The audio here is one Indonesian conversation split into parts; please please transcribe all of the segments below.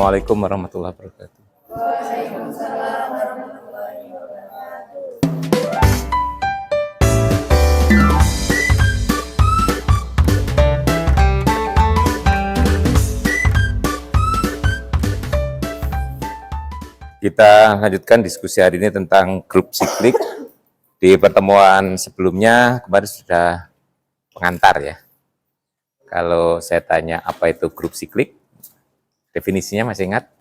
Assalamualaikum warahmatullahi wabarakatuh. Waalaikumsalam warahmatullahi wabarakatuh. Kita lanjutkan diskusi hari ini tentang grup siklik. Di pertemuan sebelumnya kemarin sudah pengantar ya. Kalau saya tanya apa itu grup siklik, definisinya masih ingat?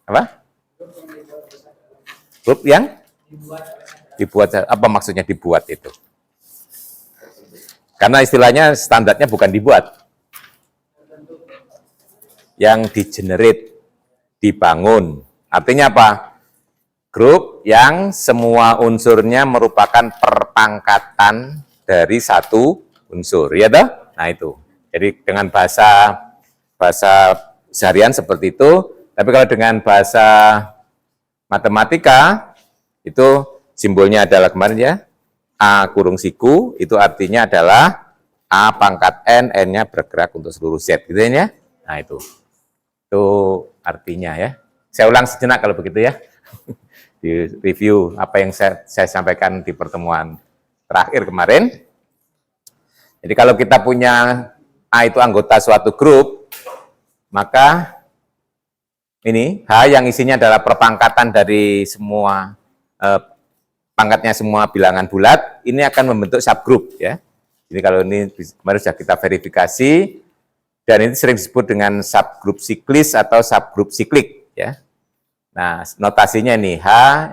Apa? Grup yang dibuat, apa maksudnya dibuat itu? Karena istilahnya standarnya bukan dibuat, yang di-generate, dibangun. Artinya apa? Grup yang semua unsurnya merupakan perpangkatan dari satu unsur, ya toh? Nah itu. Jadi dengan bahasa seharian seperti itu, tapi kalau dengan bahasa matematika itu simbolnya adalah kemarin ya, A kurung siku, itu artinya adalah A pangkat N, N-nya bergerak untuk seluruh Z, gitu ya. Nah itu artinya ya. Saya ulang sejenak kalau begitu ya. Di review apa yang saya sampaikan di pertemuan terakhir kemarin. Jadi kalau kita punya A itu anggota suatu grup, maka ini H yang isinya adalah perpangkatan dari semua pangkatnya semua bilangan bulat, ini akan membentuk subgroup ya. Jadi kalau ini kemarin sudah kita verifikasi, dan ini sering disebut dengan subgroup siklis atau subgroup siklik ya. Nah, notasinya nih H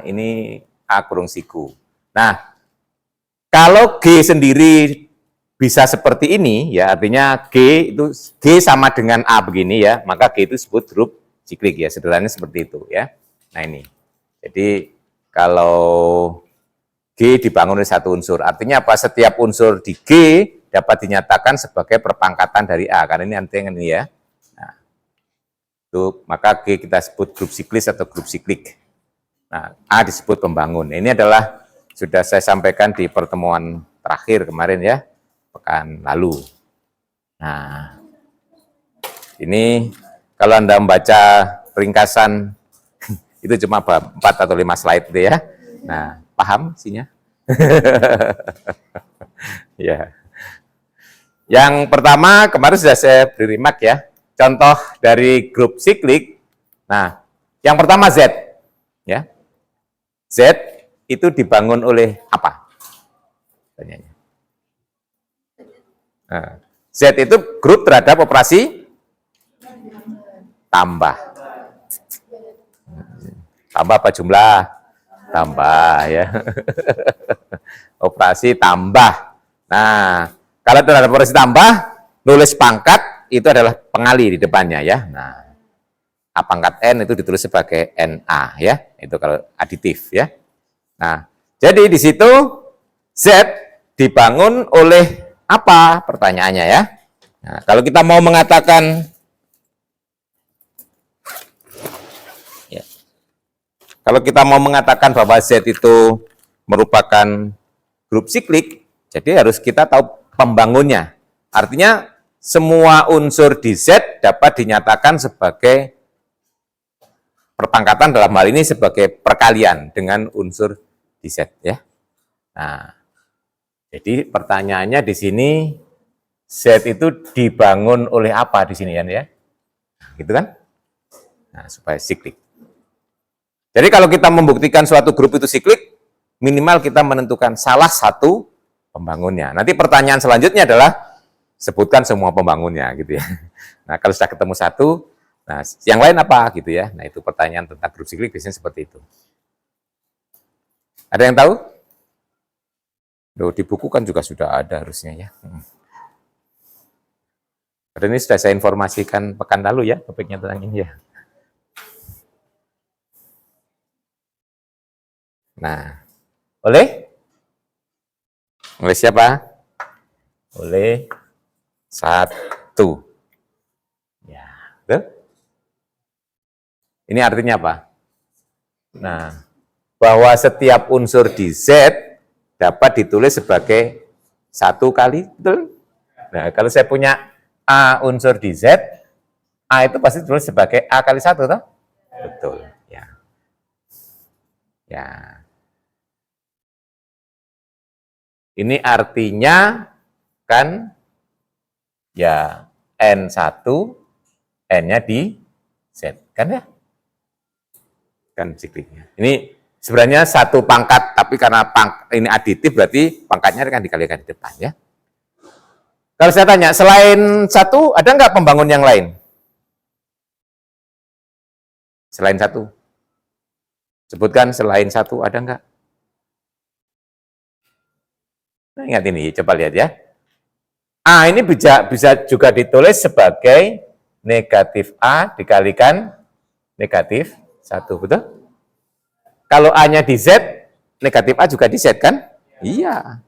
ini A kurung siku. Nah, kalau G sendiri bisa seperti ini ya, artinya G itu G sama dengan A begini ya, maka G itu disebut grup siklik ya, sederhananya seperti itu ya. Nah, ini. Jadi kalau G dibangun oleh satu unsur, artinya apa? Setiap unsur di G dapat dinyatakan sebagai perpangkatan dari A, karena ini artinya ini ya. Nah, itu, maka G kita sebut grup siklis atau grup siklik. Nah, A disebut pembangun. Ini adalah sudah saya sampaikan di pertemuan terakhir kemarin ya, pekan lalu. Nah, ini kalau Anda membaca ringkasan, itu cuma 4 atau 5 slide itu ya. Nah, paham isinya? Ya. Yang pertama, kemarin sudah saya beri remark ya, contoh dari grup siklik. Nah, yang pertama Z. Ya. Z itu dibangun oleh apa? Tanyanya. Nah, Z itu grup terhadap operasi tambah. Tambah apa jumlah? Tambah ya. Operasi tambah. Nah, kalau terhadap operasi tambah, nulis pangkat itu adalah pengali di depannya ya. Nah, A pangkat N itu ditulis sebagai NA ya. Itu kalau aditif ya. Nah, jadi di situ Z dibangun oleh apa? Pertanyaannya ya. Nah, kalau kita mau mengatakan ya, kalau kita mau mengatakan bahwa Z itu merupakan grup siklik, jadi harus kita tahu pembangunnya. Artinya semua unsur di Z dapat dinyatakan sebagai perpangkatan, dalam hal ini sebagai perkalian dengan unsur di Z ya. Nah, jadi pertanyaannya di sini Z itu dibangun oleh apa di sini ya? Gitu kan? Nah, supaya siklik. Jadi kalau kita membuktikan suatu grup itu siklik, minimal kita menentukan salah satu pembangunnya. Nanti pertanyaan selanjutnya adalah sebutkan semua pembangunnya gitu ya. Nah, kalau sudah ketemu satu, nah yang lain apa gitu ya. Nah, itu pertanyaan tentang grup siklik biasanya seperti itu. Ada yang tahu? Loh, di buku kan juga sudah ada harusnya ya. Ini sudah saya informasikan pekan lalu ya, topiknya tentang ini ya. Nah, oleh siapa? Oleh satu. Ya, betul? Ini artinya apa? Nah, bahwa setiap unsur di Z dapat ditulis sebagai satu kali, betul? Nah, kalau saya punya A unsur di Z, A itu pasti ditulis sebagai A kali 1, toh? Betul, ya. Ya. Ini artinya kan ya N1, N-nya di Z, kan ya? Kan sikliknya. Ini sebenarnya satu pangkat, tapi karena ini aditif berarti pangkatnya akan dikalikan di depan ya. Kalau saya tanya, selain 1, ada nggak pembangun yang lain? Selain 1. Sebutkan selain 1, ada nggak? Nah, ingat ini, coba lihat ya. A ini bisa juga ditulis sebagai negatif A dikalikan negatif 1, betul? Kalau A-nya di Z, negatif A juga di Z, kan? Iya.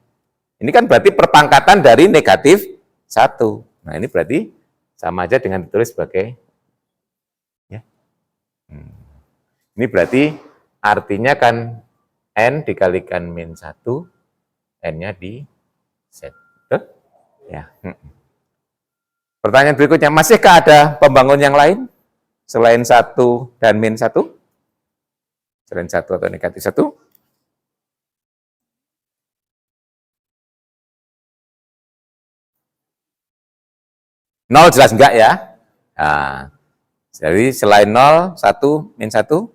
Ini kan berarti perpangkatan dari negatif 1. Nah, ini berarti sama aja dengan ditulis sebagai ya. Ini berarti artinya kan N dikalikan min 1, N-nya di Z. Betul? Ya. Pertanyaan berikutnya, masihkah ada pembangun yang lain selain 1 dan min 1? Selain 1 atau negatif 1? Nol jelas enggak ya? Nah, jadi selain 0, 1, min 1?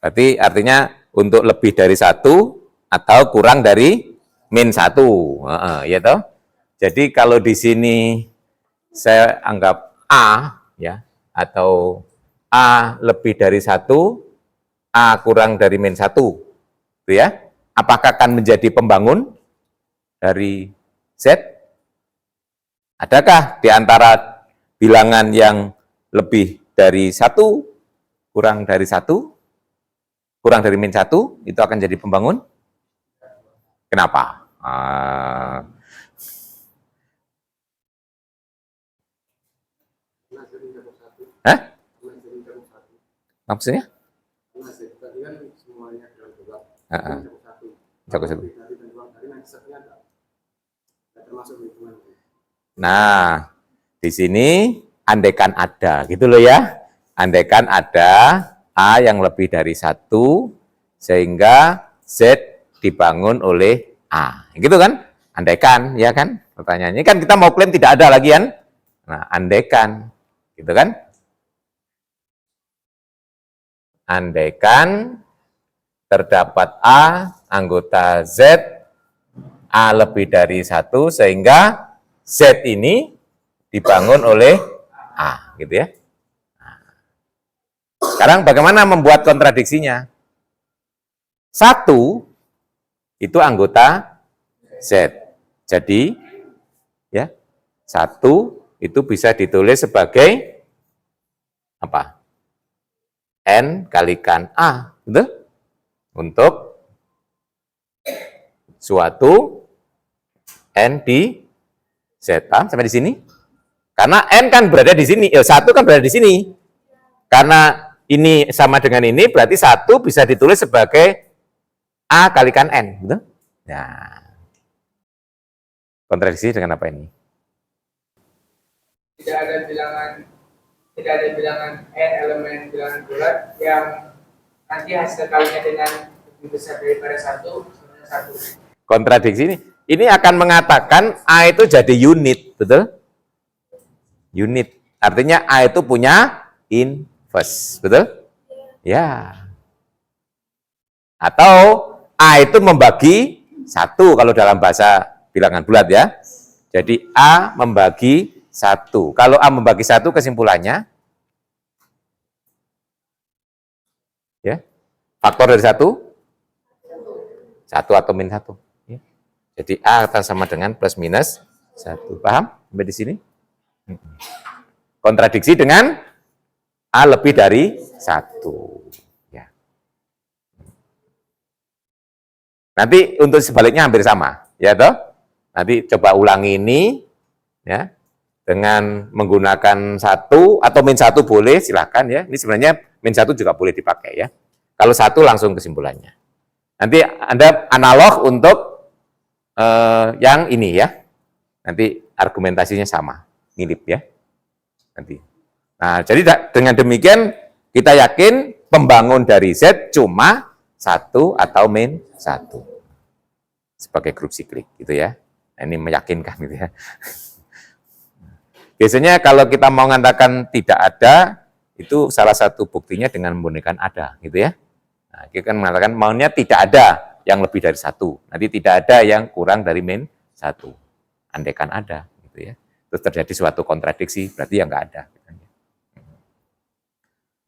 Berarti artinya untuk lebih dari 1 atau kurang dari min 1. Ya toh? Jadi kalau di sini saya anggap A ya, atau A lebih dari 1, A kurang dari min 1. Gitu ya. Apakah akan menjadi pembangun dari Z? Adakah di antara bilangan yang lebih dari 1, kurang dari 1, kurang dari min 1, itu akan jadi pembangun? Kenapa? Hah? Maksudnya? Nah, di sini andaikan ada, gitu loh ya. Andaikan ada A yang lebih dari 1, sehingga Z dibangun oleh A. Gitu kan? Andaikan, ya kan? Pertanyaannya kan kita mau klaim tidak ada lagi kan? Nah, andaikan. Gitu kan? Andaikan terdapat A anggota Z, A lebih dari 1, sehingga Z ini dibangun oleh A, gitu ya. Sekarang bagaimana membuat kontradiksinya? 1 itu anggota Z. Jadi, ya, 1 itu bisa ditulis sebagai apa? N kalikan A, gitu? Untuk suatu N di Z. Paham sampai di sini? Karena N kan berada di sini, 1 kan berada di sini. Karena ini sama dengan ini, berarti 1 bisa ditulis sebagai A kalikan N. Betul? Nah, kontradiksi dengan apa ini? Tidak ada bilangan N elemen bilangan bulat yang nanti hasil kalinya dengan lebih besar daripada 1, sebenarnya 1. Kontradiksi ini akan mengatakan A itu jadi unit, betul? Unit. Artinya A itu punya inverse, betul? Ya. Atau A itu membagi 1 kalau dalam bahasa bilangan bulat ya. Jadi A membagi 1. Kalau A membagi 1, kesimpulannya ya, faktor dari 1 atau min 1. Ya. Jadi A akan sama dengan plus minus 1. Paham sampai di sini? Kontradiksi dengan A lebih dari 1. Ya. Nanti untuk sebaliknya hampir sama, ya toh? Nanti coba ulangi ini, ya, dengan menggunakan 1 atau min 1 boleh, silahkan ya. Ini sebenarnya min 1 juga boleh dipakai ya. Kalau 1 langsung kesimpulannya. Nanti Anda analog untuk yang ini ya. Nanti argumentasinya sama, mirip ya. Nanti. Nah, jadi dengan demikian kita yakin pembangun dari Z cuma 1 atau min 1 sebagai grup siklik gitu ya. Nah, ini meyakinkan gitu ya. Biasanya kalau kita mau mengatakan tidak ada, itu salah satu buktinya dengan membunyikan ada gitu ya. Nah, kita kan mengatakan maunya tidak ada yang lebih dari 1. Nanti tidak ada yang kurang dari min 1. Andaikan ada gitu ya. Terus terjadi suatu kontradiksi, berarti ya nggak ada.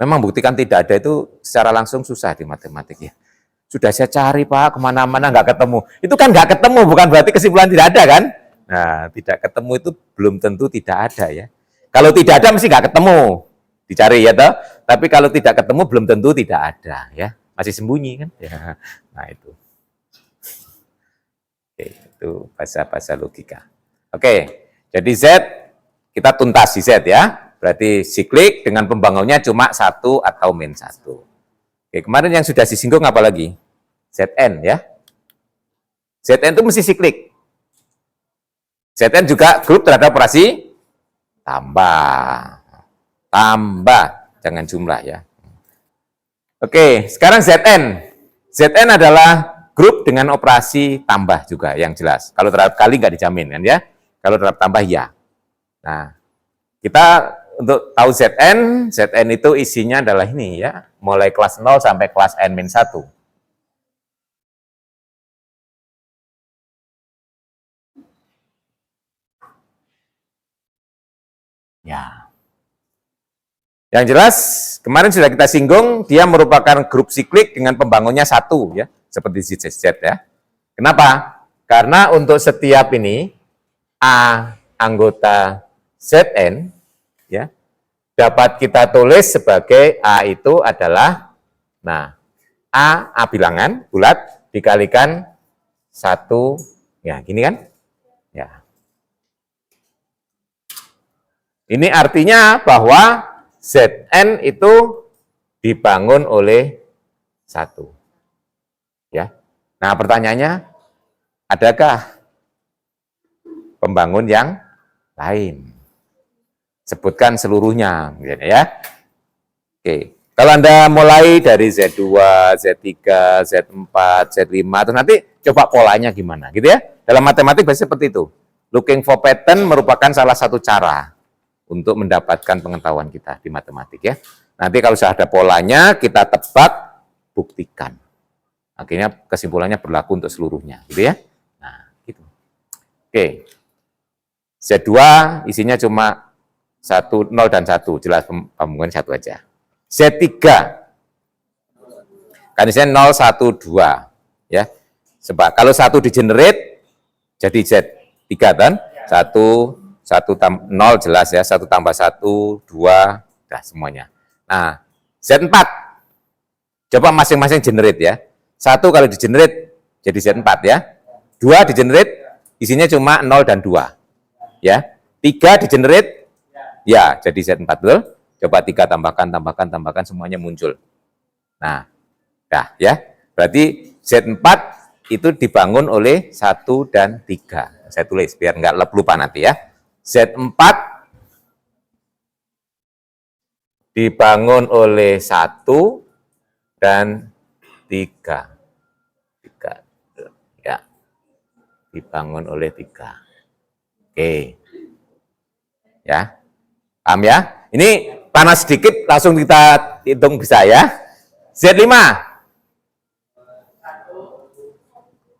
Memang buktikan tidak ada itu secara langsung susah di matematik ya. Sudah saya cari Pak, kemana-mana nggak ketemu. Itu kan nggak ketemu, bukan berarti kesimpulan tidak ada kan? Nah, tidak ketemu itu belum tentu tidak ada ya. Kalau tidak ada mesti nggak ketemu, dicari ya toh. Tapi kalau tidak ketemu belum tentu tidak ada ya. Masih sembunyi kan? Ya. Nah itu. Oke, itu bahasa-bahasa logika. Oke, jadi Z kita tuntas di Z ya. Berarti siklik dengan pembangunnya cuma 1 atau min 1. Oke, kemarin yang sudah disinggung apa lagi? Zn ya. Zn itu mesti siklik. Zn juga grup terhadap operasi tambah. Tambah, jangan jumlah ya. Oke, sekarang Zn. Zn adalah grup dengan operasi tambah juga yang jelas. Kalau terhadap kali nggak dijamin kan ya. Kalau terhadap tambah ya. Nah, kita untuk tahu Zn itu isinya adalah ini ya, mulai kelas 0 sampai kelas n-1. Ya. Yang jelas, kemarin sudah kita singgung, dia merupakan grup siklik dengan pembangunnya 1 ya, seperti Z ya. Kenapa? Karena untuk setiap ini A anggota Zn ya, dapat kita tulis sebagai A itu adalah, nah, A bilangan bulat dikalikan 1, ya gini kan? Ya. Ini artinya bahwa Zn itu dibangun oleh 1. Ya. Nah, pertanyaannya, adakah pembangun yang lain? Sebutkan seluruhnya, ya. Oke, kalau Anda mulai dari Z2, Z3, Z4, Z5, terus nanti coba polanya gimana, gitu ya. Dalam matematik biasanya seperti itu. Looking for pattern merupakan salah satu cara untuk mendapatkan pengetahuan kita di matematik ya. Nanti kalau sudah ada polanya, kita tebak, buktikan. Akhirnya kesimpulannya berlaku untuk seluruhnya, gitu ya. Nah, gitu. Oke. Z2 isinya cuma 1, 0 dan 1, jelas pembangunan 1 aja. Z3, kan isinya 0, 1, 2. Ya. Sebab kalau 1 di-generate, jadi Z3 kan? 1, 0 jelas ya, 1 tambah 1, 2, dah semuanya. Nah, Z4, coba masing-masing generate ya. 1 kalau di-generate, jadi Z4 ya. 2 di-generate, isinya cuma 0 dan 2. Ya. 3 di-generate, ya, jadi Z4 betul. Coba 3 tambahkan, semuanya muncul. Nah, dah ya. Berarti Z4 itu dibangun oleh 1 dan 3. Saya tulis biar nggak lupa nanti ya. Z4 dibangun oleh 1 dan 3. 3. Ya. Dibangun oleh 3. Oke. Ya. Paham ya? Ini panas sedikit, langsung kita hitung bisa ya. Z5.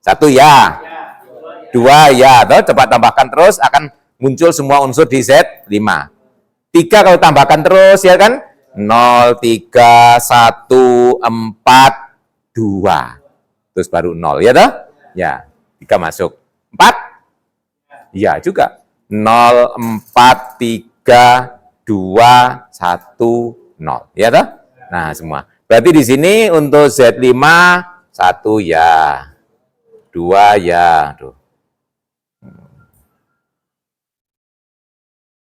1 ya. 2 ya. Tuh, coba tambahkan terus, akan muncul semua unsur di Z5. 3 kalau tambahkan terus ya kan? 0, 3, 1, 4, 2. Terus baru 0 ya toh? Ya. 3 masuk. 4? Ya juga. 0, 4, 3, 2, 1, 0. Ya toh? Nah, semua. Berarti di sini untuk Z5 1 ya. 2 ya. Tuh.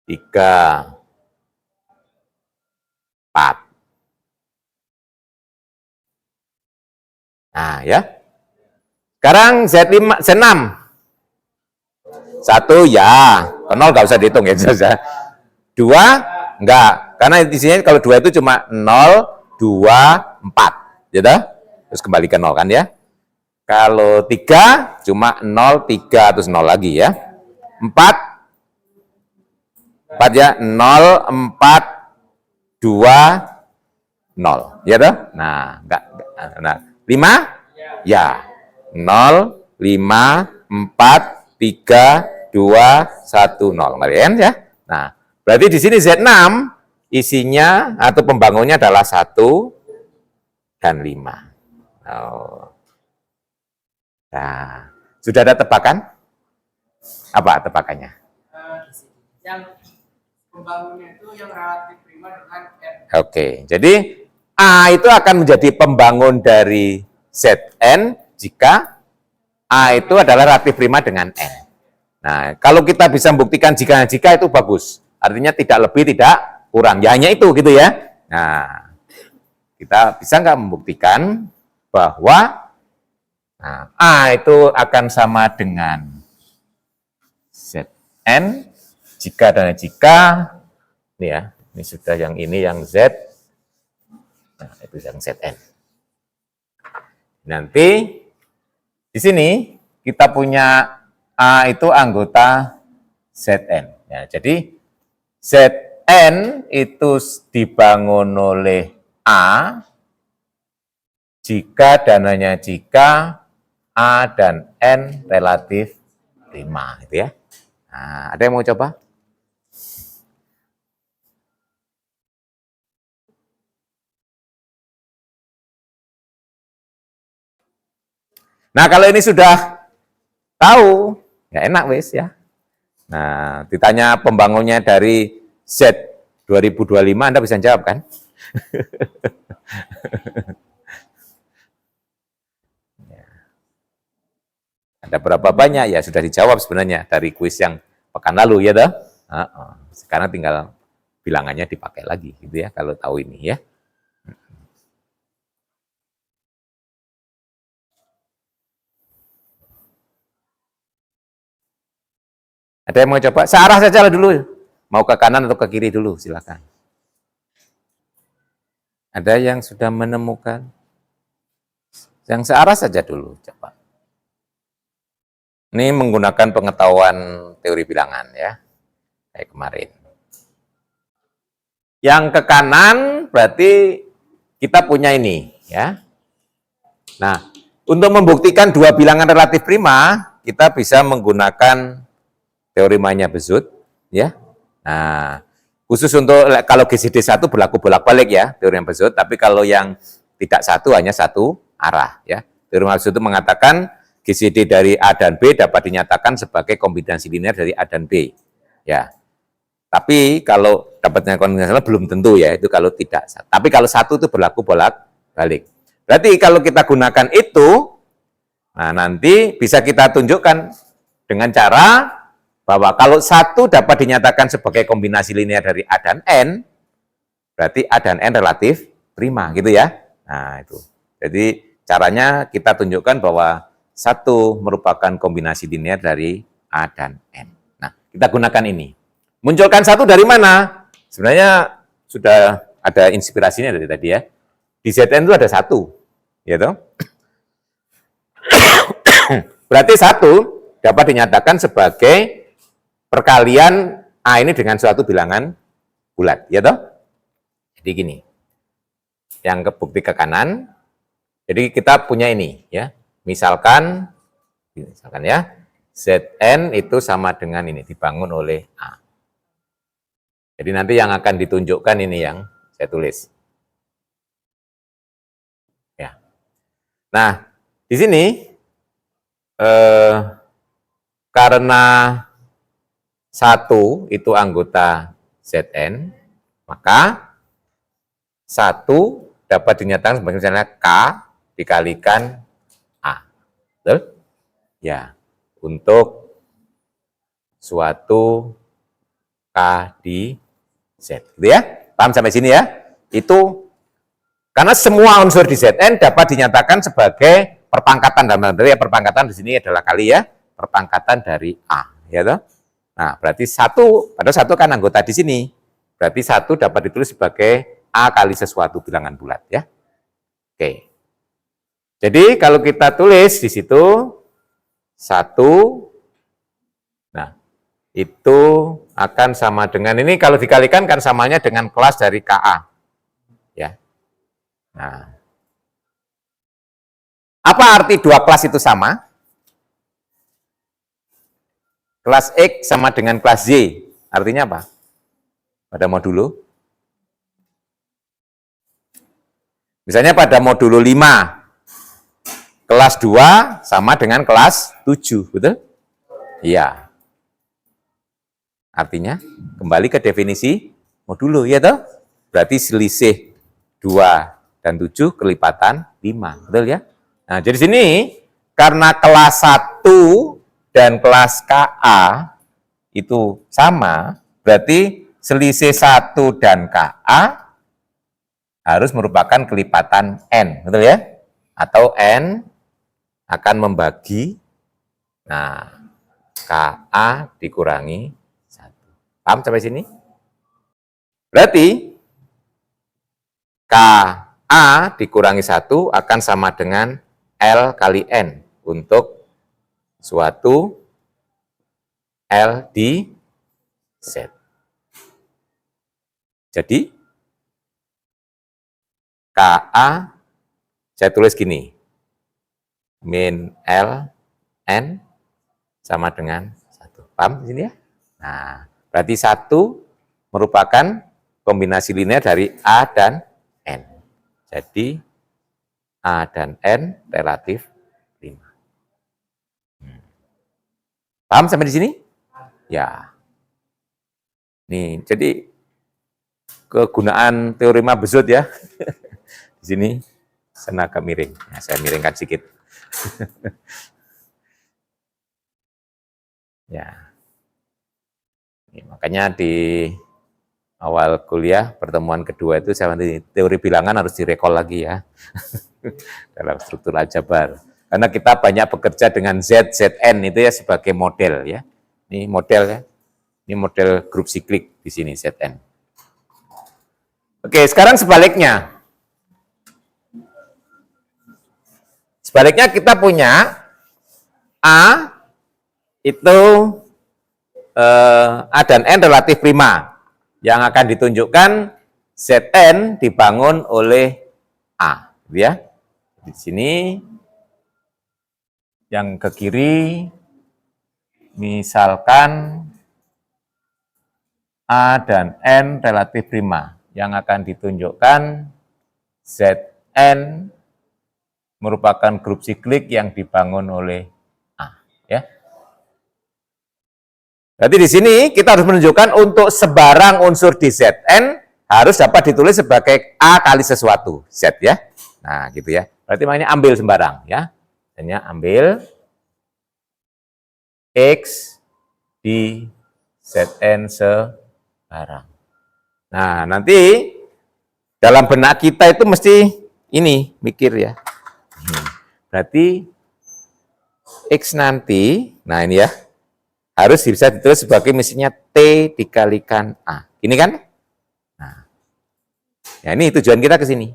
3, 4. Nah, ya. Sekarang Z6. 1 ya, ke 0 nggak usah dihitung ya. 2 enggak, karena di sini kalau 2 itu cuma 0, 2, 4, gitu. Terus kembali ke 0 kan ya. Kalau 3 cuma 0, 3 terus 0 lagi ya. 4 ya, 0, 4, 2, 0, ya toh? Nah, enggak. Nah, 5 ya. 0, 5, 4, 3, 2, 1, 0. Kalian ya. Nah, berarti di sini Z6 isinya atau pembangunnya adalah 1 dan 5. Oh. Nah, sudah ada tebakan? Apa tebakannya? Yang pembangunnya itu yang relatif prima dengan N. Oke, jadi A itu akan menjadi pembangun dari Zn jika A itu adalah relatif prima dengan N. Nah, kalau kita bisa membuktikan jika itu bagus. Artinya tidak lebih, tidak kurang. Ya hanya itu gitu ya. Nah, kita bisa nggak membuktikan bahwa A itu akan sama dengan Zn jika dan jika ini ya, ini sudah yang ini yang Z, nah itu yang Zn. Nanti di sini kita punya A itu anggota Zn. Ya, jadi Zn itu dibangun oleh A jika dan hanya jika A dan N relatif prima, gitu ya. Nah, ada yang mau coba? Nah, kalau ini sudah tahu, ya enak wis ya. Nah, ditanya pembangunnya dari Z 2025, Anda bisa jawab kan? Ada berapa banyak? Ya sudah dijawab sebenarnya dari kuis yang pekan lalu ya toh. Sekarang tinggal bilangannya dipakai lagi gitu ya kalau tahu ini ya. Ada yang mau coba? Searah saja dulu. Mau ke kanan atau ke kiri dulu, silakan. Ada yang sudah menemukan? Yang searah saja dulu, coba. Ini menggunakan pengetahuan teori bilangan ya, kayak kemarin. Yang ke kanan berarti kita punya ini ya. Nah, untuk membuktikan dua bilangan relatif prima, kita bisa menggunakan teori Manya-Bezout ya. Nah, khusus untuk kalau GCD 1 berlaku bolak-balik ya, teori Bezout, tapi kalau yang tidak satu hanya satu arah ya. Teori Manya-Bezout itu mengatakan GCD dari A dan B dapat dinyatakan sebagai kombinasi linear dari A dan B. Ya. Tapi kalau dapatnya kombinasi linear belum tentu ya, itu kalau tidak. Tapi kalau satu itu berlaku bolak-balik. Berarti kalau kita gunakan itu, nah nanti bisa kita tunjukkan dengan cara bahwa kalau satu dapat dinyatakan sebagai kombinasi linear dari A dan N, berarti A dan N relatif prima, gitu ya. Nah itu. Jadi caranya kita tunjukkan bahwa satu merupakan kombinasi linear dari A dan N. Nah, kita gunakan ini. Munculkan satu dari mana? Sebenarnya sudah ada inspirasinya dari tadi ya. Di Zn itu ada satu. Gitu. Berarti satu dapat dinyatakan sebagai perkalian A ini dengan suatu bilangan bulat. Ya toh? Jadi gini. Yang bukti ke kanan. Jadi kita punya ini ya. Misalkan ya, Zn itu sama dengan ini, dibangun oleh A. Jadi nanti yang akan ditunjukkan ini yang saya tulis. Ya. Nah, di sini karena satu itu anggota Zn, maka satu dapat dinyatakan sebagai misalnya K dikalikan betul? Ya, untuk suatu K di Z. Gitu ya? Paham sampai sini ya? Itu karena semua unsur di Zn dapat dinyatakan sebagai perpangkatan dalam arti ya perpangkatan di sini adalah kali ya perpangkatan dari A. ya toh? Nah, berarti 1, padahal 1 kan anggota di sini. Berarti 1 dapat ditulis sebagai A kali sesuatu bilangan bulat, ya. Oke. Jadi kalau kita tulis di situ 1, nah, itu akan sama dengan, ini kalau dikalikan kan samanya dengan kelas dari KA. Ya. Nah, apa arti 2 kelas itu sama? Kelas X sama dengan kelas Y. Artinya apa? Pada modulo. Misalnya pada modulo 5, kelas 2 sama dengan kelas 7, betul? Iya. Artinya, kembali ke definisi modulo, ya toh? Berarti selisih 2 dan 7 kelipatan 5, betul ya? Nah, jadi sini, karena kelas 1 dan kelas KA itu sama, berarti selisih 1 dan KA harus merupakan kelipatan N, betul ya? Atau N akan membagi, nah, KA dikurangi 1. Paham sampai sini? Berarti KA dikurangi 1 akan sama dengan L kali N untuk suatu L di Z. Jadi, KA saya tulis gini, min L N sama dengan 1. Paham di sini ya? Nah, berarti 1 merupakan kombinasi linear dari A dan N. Jadi, A dan N relatif 5. Paham sampai di sini? Ya. Nih, jadi kegunaan teorema Besut ya. Di sini agak miring. Nah, saya miringkan sedikit. Ya. Ini, makanya di awal kuliah pertemuan kedua itu saya nanti teori bilangan harus direkol lagi ya. Dalam struktur aljabar. Karena kita banyak bekerja dengan Z, Zn itu ya sebagai model ya. Ini model ya. Ini model grup siklik di sini Zn. Oke, sekarang sebaliknya. Sebaliknya kita punya A itu A dan N relatif prima. Yang akan ditunjukkan Zn dibangun oleh A, gitu ya. Di sini yang ke kiri misalkan A dan N relatif prima. Yang akan ditunjukkan Zn merupakan grup siklik yang dibangun oleh A, ya. Berarti di sini kita harus menunjukkan untuk sebarang unsur di Zn harus dapat ditulis sebagai A kali sesuatu, Z ya. Nah, gitu ya. Berarti makanya ambil sembarang ya. Hanya ambil X di Zn sebarang. Nah, nanti dalam benak kita itu mesti ini mikir ya. Berarti X nanti, nah ini ya, harus bisa ditulis sebagai misalnya T dikalikan A. Ini kan? Nah, ya ini tujuan kita ke sini.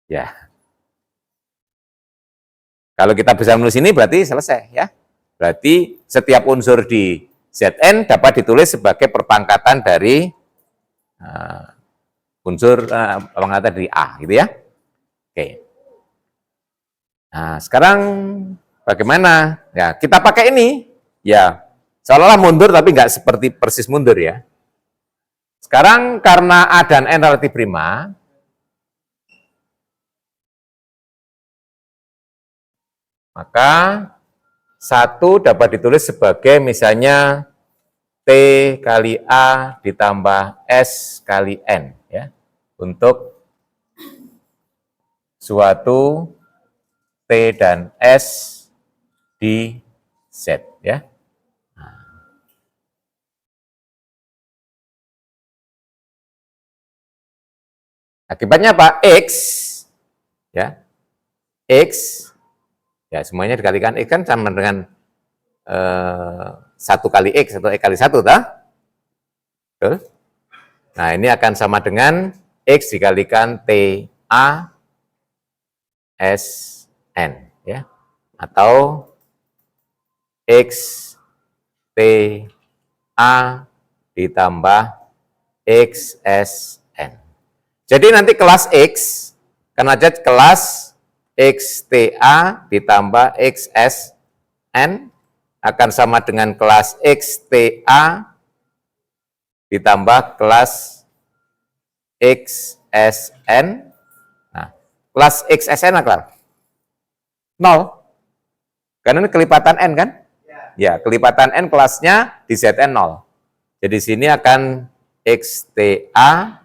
Ya. Kalau kita bisa menulis ini berarti selesai ya. Berarti setiap unsur di Zn dapat ditulis sebagai perpangkatan dari unsur perpangkatan dari A, gitu ya. Oke. Nah, sekarang bagaimana? Ya, kita pakai ini. Ya, seolah-olah mundur tapi nggak seperti persis mundur ya. Sekarang karena A dan N relatif prima, maka 1 dapat ditulis sebagai misalnya T kali A ditambah S kali N ya. Untuk suatu T dan S di Z ya. Akibatnya apa? X ya. X ya semuanya dikalikan X kan sama dengan 1 kali X atau X kali 1, tak? Betul? Nah, ini akan sama dengan X dikalikan TA SN, ya. Atau X TA ditambah XSN. Jadi nanti kelas X, karena aja kelas XTA ditambah XSN akan sama dengan kelas XTA ditambah kelas XSN. Nah, kelas XSN apa? 0. Karena ini kelipatan N kan? Ya, kelipatan N kelasnya di Zn 0. Jadi sini akan XTA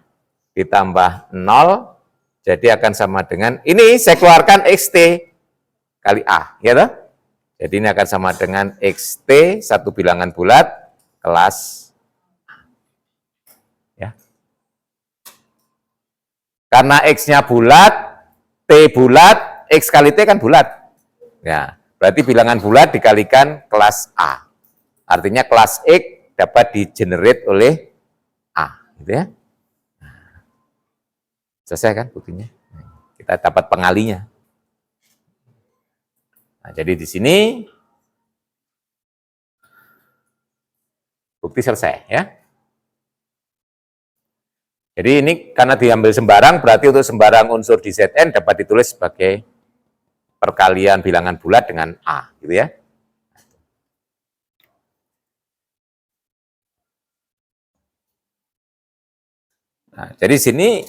ditambah 0, jadi akan sama dengan, ini saya keluarkan XT kali A, ya toh? Jadi ini akan sama dengan XT, satu bilangan bulat, kelas A. Ya. Karena X-nya bulat, T bulat, X kali T kan bulat. Ya, berarti bilangan bulat dikalikan kelas A. Artinya kelas X dapat di-generate oleh A, gitu ya. Selesai kan buktinya? Kita dapat pengalinya. Nah, jadi di sini bukti selesai ya. Jadi ini karena diambil sembarang, berarti untuk sembarang unsur di Zn dapat ditulis sebagai perkalian bilangan bulat dengan A, gitu ya. Nah, jadi sini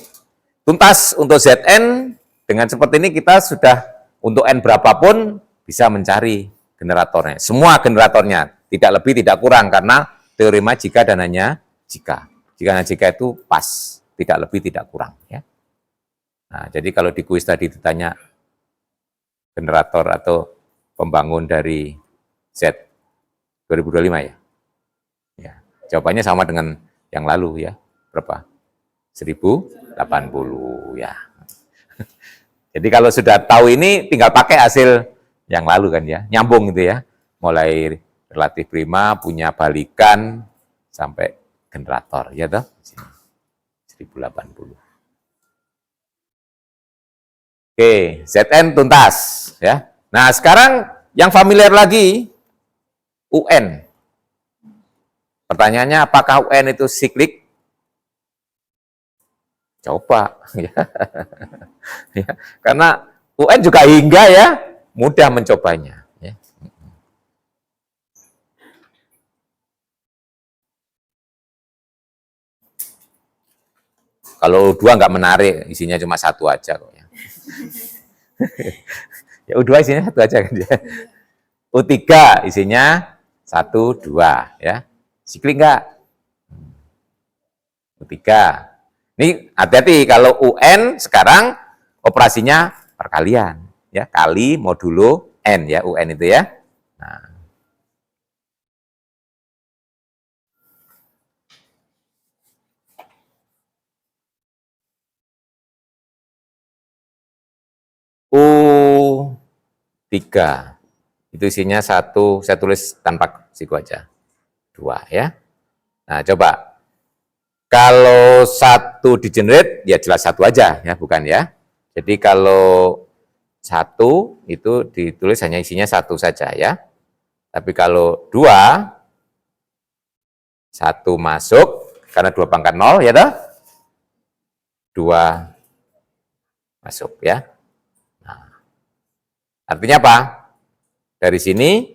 tuntas untuk Zn, dengan seperti ini kita sudah untuk N berapapun bisa mencari generatornya. Semua generatornya, tidak lebih, tidak kurang, karena teorema jika dan hanya jika. Jika dan jika itu pas, tidak lebih, tidak kurang. Ya. Nah, jadi kalau di kuis tadi ditanya generator atau pembangun dari Z 2025 ya? Ya, jawabannya sama dengan yang lalu ya, berapa? 1080 ya. Jadi kalau sudah tahu ini tinggal pakai hasil yang lalu kan ya, nyambung gitu ya. Mulai relatif prima, punya balikan sampai generator ya toh. 1080. Oke, Zn tuntas ya. Nah, sekarang yang familiar lagi UN. Pertanyaannya apakah UN itu siklik? Coba ya. Ya, karena UN juga hingga ya, mudah mencobanya ya. Kalau U2 nggak menarik, isinya cuma satu aja kok ya. Ya U2 isinya satu aja kan ya. U3 isinya 1, 2 ya. Siklik nggak? U3. Ini hati-hati kalau UN sekarang operasinya perkalian ya, kali modulo N ya, UN itu ya. Nah. U3 itu isinya 1, saya tulis tanpa siku aja. 2 ya. Nah, coba kalau 1 di-generate, ya jelas 1 aja, ya bukan ya. Jadi kalau 1 itu ditulis hanya isinya 1 saja ya. Tapi kalau 2, 1 masuk, karena 2 pangkat 0 ya toh. 2 masuk ya. Nah, artinya apa? Dari sini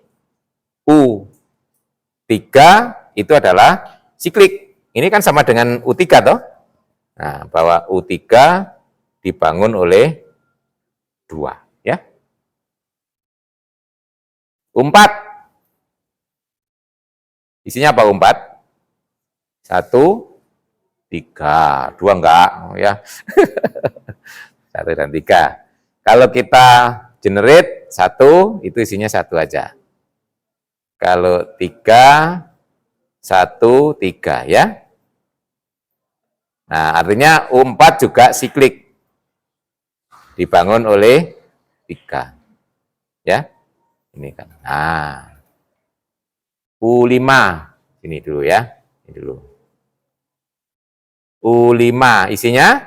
U3 itu adalah siklik. Ini kan sama dengan U3 toh. Nah, bahwa U3 dibangun oleh 2 ya. U4 isinya apa U4? 1, 3, 2 enggak ya. 1 dan 3. Kalau kita generate 1 itu isinya 1 aja. Kalau 3, 1, 3 ya. Nah, artinya U4 juga siklik. Dibangun oleh 3. Ya. Ini kan. Nah. U5. Ini dulu ya. Ini dulu. U5 isinya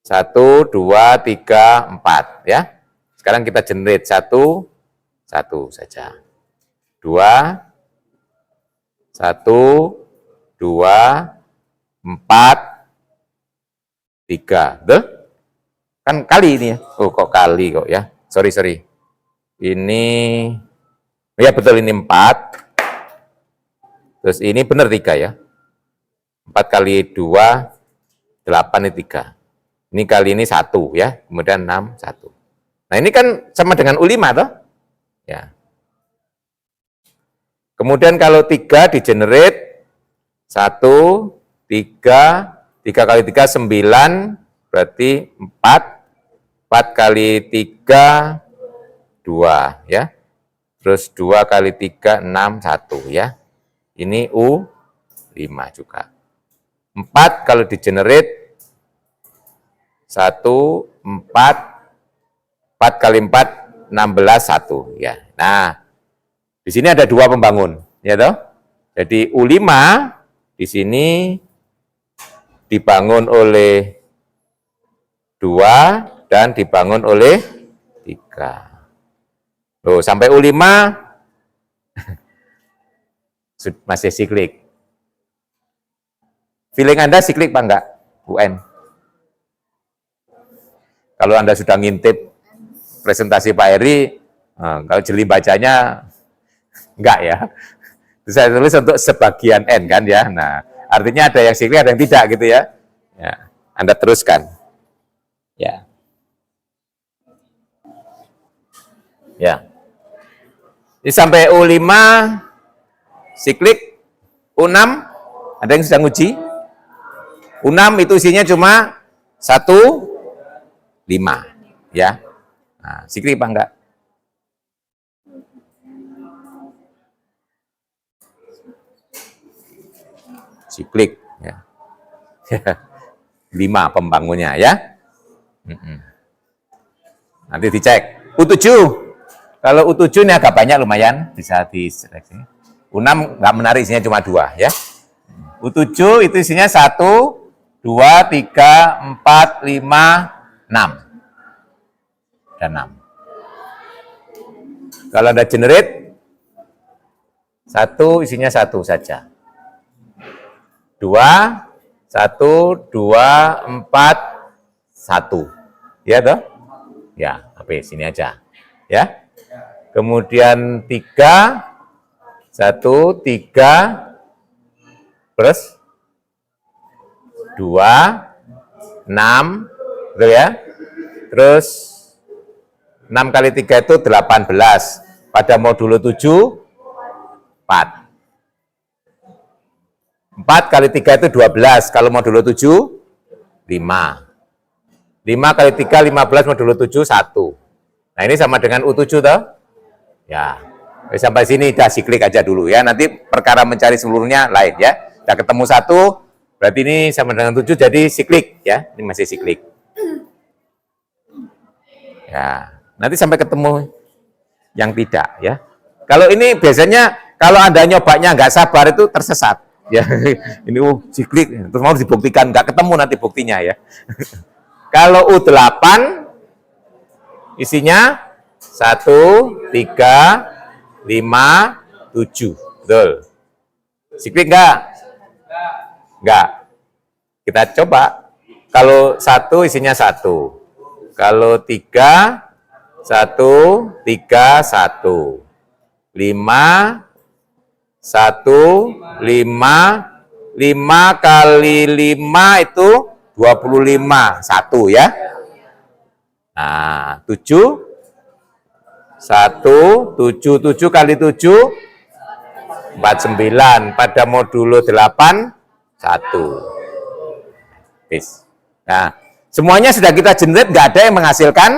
1, 2, 3, 4 ya. Sekarang kita generate 1 saja. 2 1 2 4 3. Betul? Kan kali ini ya. Oh, kok kali kok ya. Sorry. Ini ya betul, ini 4. Terus ini benar 3 ya. 4 kali 2 8 ini 3. Ini kali ini 1 ya. Kemudian 6 1. Nah, ini kan sama dengan U5 toh? Ya. Kemudian kalau 3 di generate 1 3 kali 3 9, berarti 4 kali 3 2 ya. Terus 2 kali 3 6 1 ya. Ini U5 juga. 4 kalau di generate 1 4 kali 4 16 1 ya. Nah, di sini ada 2 pembangun ya toh. Jadi U5 di sini dibangun oleh 2 dan dibangun oleh 3. Loh, sampai U5 masih siklik. Feeling Anda siklik apa enggak, UN? Kalau Anda sudah ngintip presentasi Pak Heri, kalau jeli bacanya enggak ya. Saya tulis untuk sebagian N kan ya. Nah, artinya ada yang siklik, ada yang tidak gitu ya. Ya, Anda teruskan. Ya. Ya. Ini sampai U5 siklik. U6 ada yang sedang uji? U6 itu isinya cuma 1 5 ya. Nah, siklik apa enggak? Siklik ya. 5 pembangunnya ya. Nanti dicek. U7. Kalau U7 ini agak banyak, lumayan bisa diseleksi. U6 nggak menarik, isinya cuma 2 ya. U7 itu isinya 1 2 3 4 5 6. Dan 6. Kalau Anda generate 1 isinya 1 saja. 2 1 2 4 1. Ya toh? Ya, habis sini aja. Ya. Kemudian 3 1 3 plus 2 6, betul ya? Terus 6 kali 3 itu 18. Pada modulo 7 4. 4 kali 3 itu 12. Kalau modulo 7 5. 5 kali 3 15, modulo 7 1. Nah, ini sama dengan U7 toh? Ya. Sampai sini udah siklik aja dulu ya. Nanti perkara mencari seluruhnya lain ya. Udah ketemu 1, berarti ini sama dengan 7 jadi siklik ya. Ini masih siklik. Ya, nanti sampai ketemu yang tidak ya. Kalau ini biasanya kalau Anda nyobanya nggak sabar itu tersesat ya. Ini siklik terus mau dibuktikan, nggak ketemu nanti buktinya ya. Kalau U8 isinya 1 3 5 7. Betul. Siklik enggak? Enggak. Kita coba. Kalau 1 isinya 1. Kalau 3 1 3 1. 5 1 5 5 kali 5 itu 25 1 ya. Nah, 7 1 7 7 kali 7 49 pada modulo 8 1. Bis. Nah, semuanya sudah kita generate, nggak ada yang menghasilkan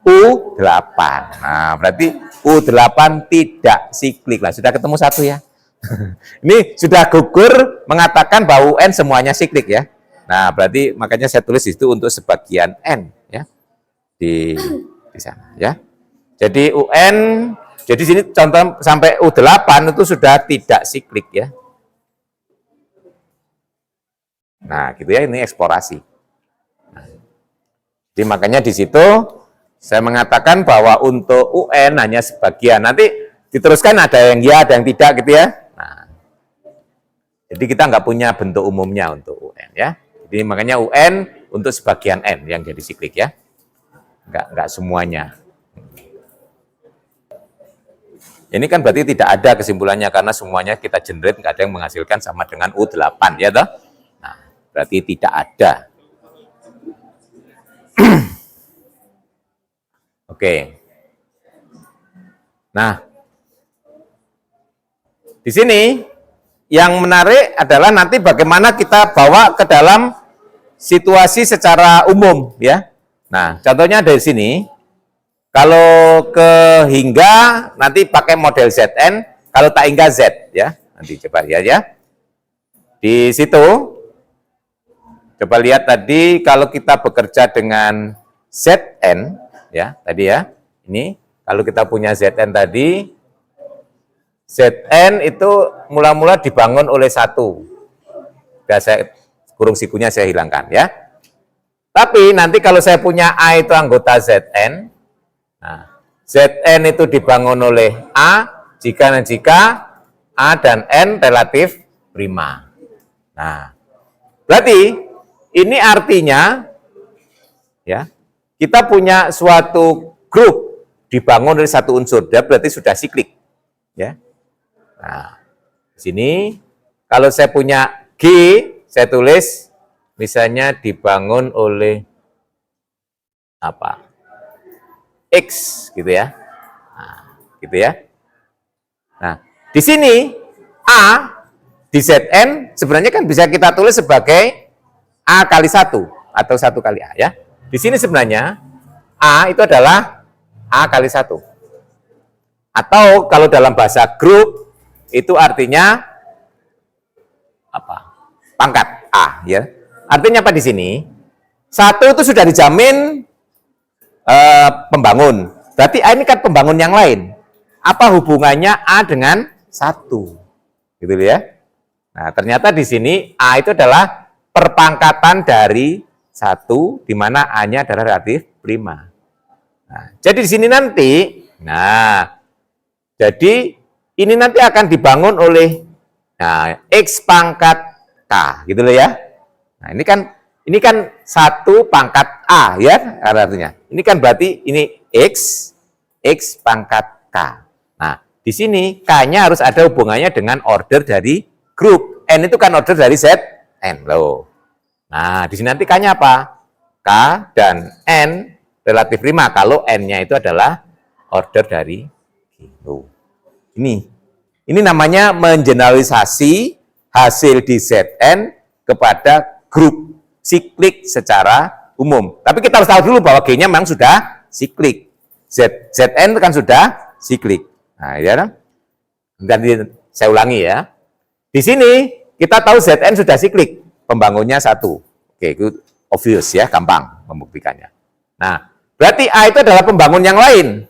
U8. Nah, berarti U8 tidak siklik lah. Sudah ketemu 1 ya. Ini sudah gugur mengatakan bahwa UN semuanya siklik ya. Nah, berarti makanya saya tulis itu untuk sebagian N ya. Di sana ya. Jadi UN Jadi sini contoh sampai U8 itu sudah tidak siklik ya. Nah, gitu ya, ini eksplorasi. Nah, jadi makanya di situ saya mengatakan bahwa untuk UN hanya sebagian. Nanti diteruskan ada yang ya, ada yang tidak gitu ya. Nah, jadi kita nggak punya bentuk umumnya untuk UN ya. Jadi makanya UN untuk sebagian N yang jadi siklik ya. Nggak semuanya. Ini kan berarti tidak ada kesimpulannya karena semuanya kita generate, nggak ada yang menghasilkan sama dengan U8 ya toh. Nah, berarti tidak ada. Oke. Nah, di sini yang menarik adalah nanti bagaimana kita bawa ke dalam situasi secara umum ya. Nah, contohnya dari sini, kalau ke hingga nanti pakai model ZN, kalau tak hingga Z ya. Nanti coba lihat ya. Di situ coba lihat tadi kalau kita bekerja dengan ZN ya, tadi ya. Ini kalau kita punya ZN tadi, ZN itu mula-mula dibangun oleh satu. Sudah saya kurung sikunya saya hilangkan ya. Tapi nanti kalau saya punya A itu anggota ZN, nah, ZN itu dibangun oleh A jika A dan N relatif prima. Nah, berarti ini artinya ya, kita punya suatu grup dibangun dari satu unsur, dia berarti sudah siklik. Ya. Nah, di sini kalau saya punya G, saya tulis misalnya dibangun oleh apa? X gitu ya. Nah, gitu ya. Nah, di sini A di Zn sebenarnya kan bisa kita tulis sebagai A kali 1 atau 1 kali A ya. Di sini sebenarnya A itu adalah A kali 1. Atau kalau dalam bahasa grup itu artinya apa? Pangkat A ya. Artinya apa di sini? 1 itu sudah dijamin pembangun. Berarti A ini kan pembangun yang lain. Apa hubungannya A dengan 1? Gitu ya. Nah, ternyata di sini A itu adalah perpangkatan dari 1 di mana A-nya adalah relatif prima. Nah, jadi di sini nanti jadi ini nanti akan dibangun oleh X pangkat K, gitu loh ya. Nah, ini kan 1 pangkat A ya artinya. Ini kan berarti ini X pangkat K. Nah, di sini K-nya harus ada hubungannya dengan order dari grup. N itu kan order dari ZN loh. Nah, di sini nanti K-nya apa? K dan N relatif prima kalau N-nya itu adalah order dari G. Ini namanya mengeneralisasi hasil di Zn kepada grup siklik secara umum. Tapi kita harus tahu dulu bahwa G-nya memang sudah siklik. Zn kan sudah siklik. Nah, ya kan? Nanti saya ulangi ya. Di sini kita tahu Zn sudah siklik, pembangunnya 1. Oke, itu obvious ya, gampang membuktikannya. Nah, berarti A itu adalah pembangun yang lain.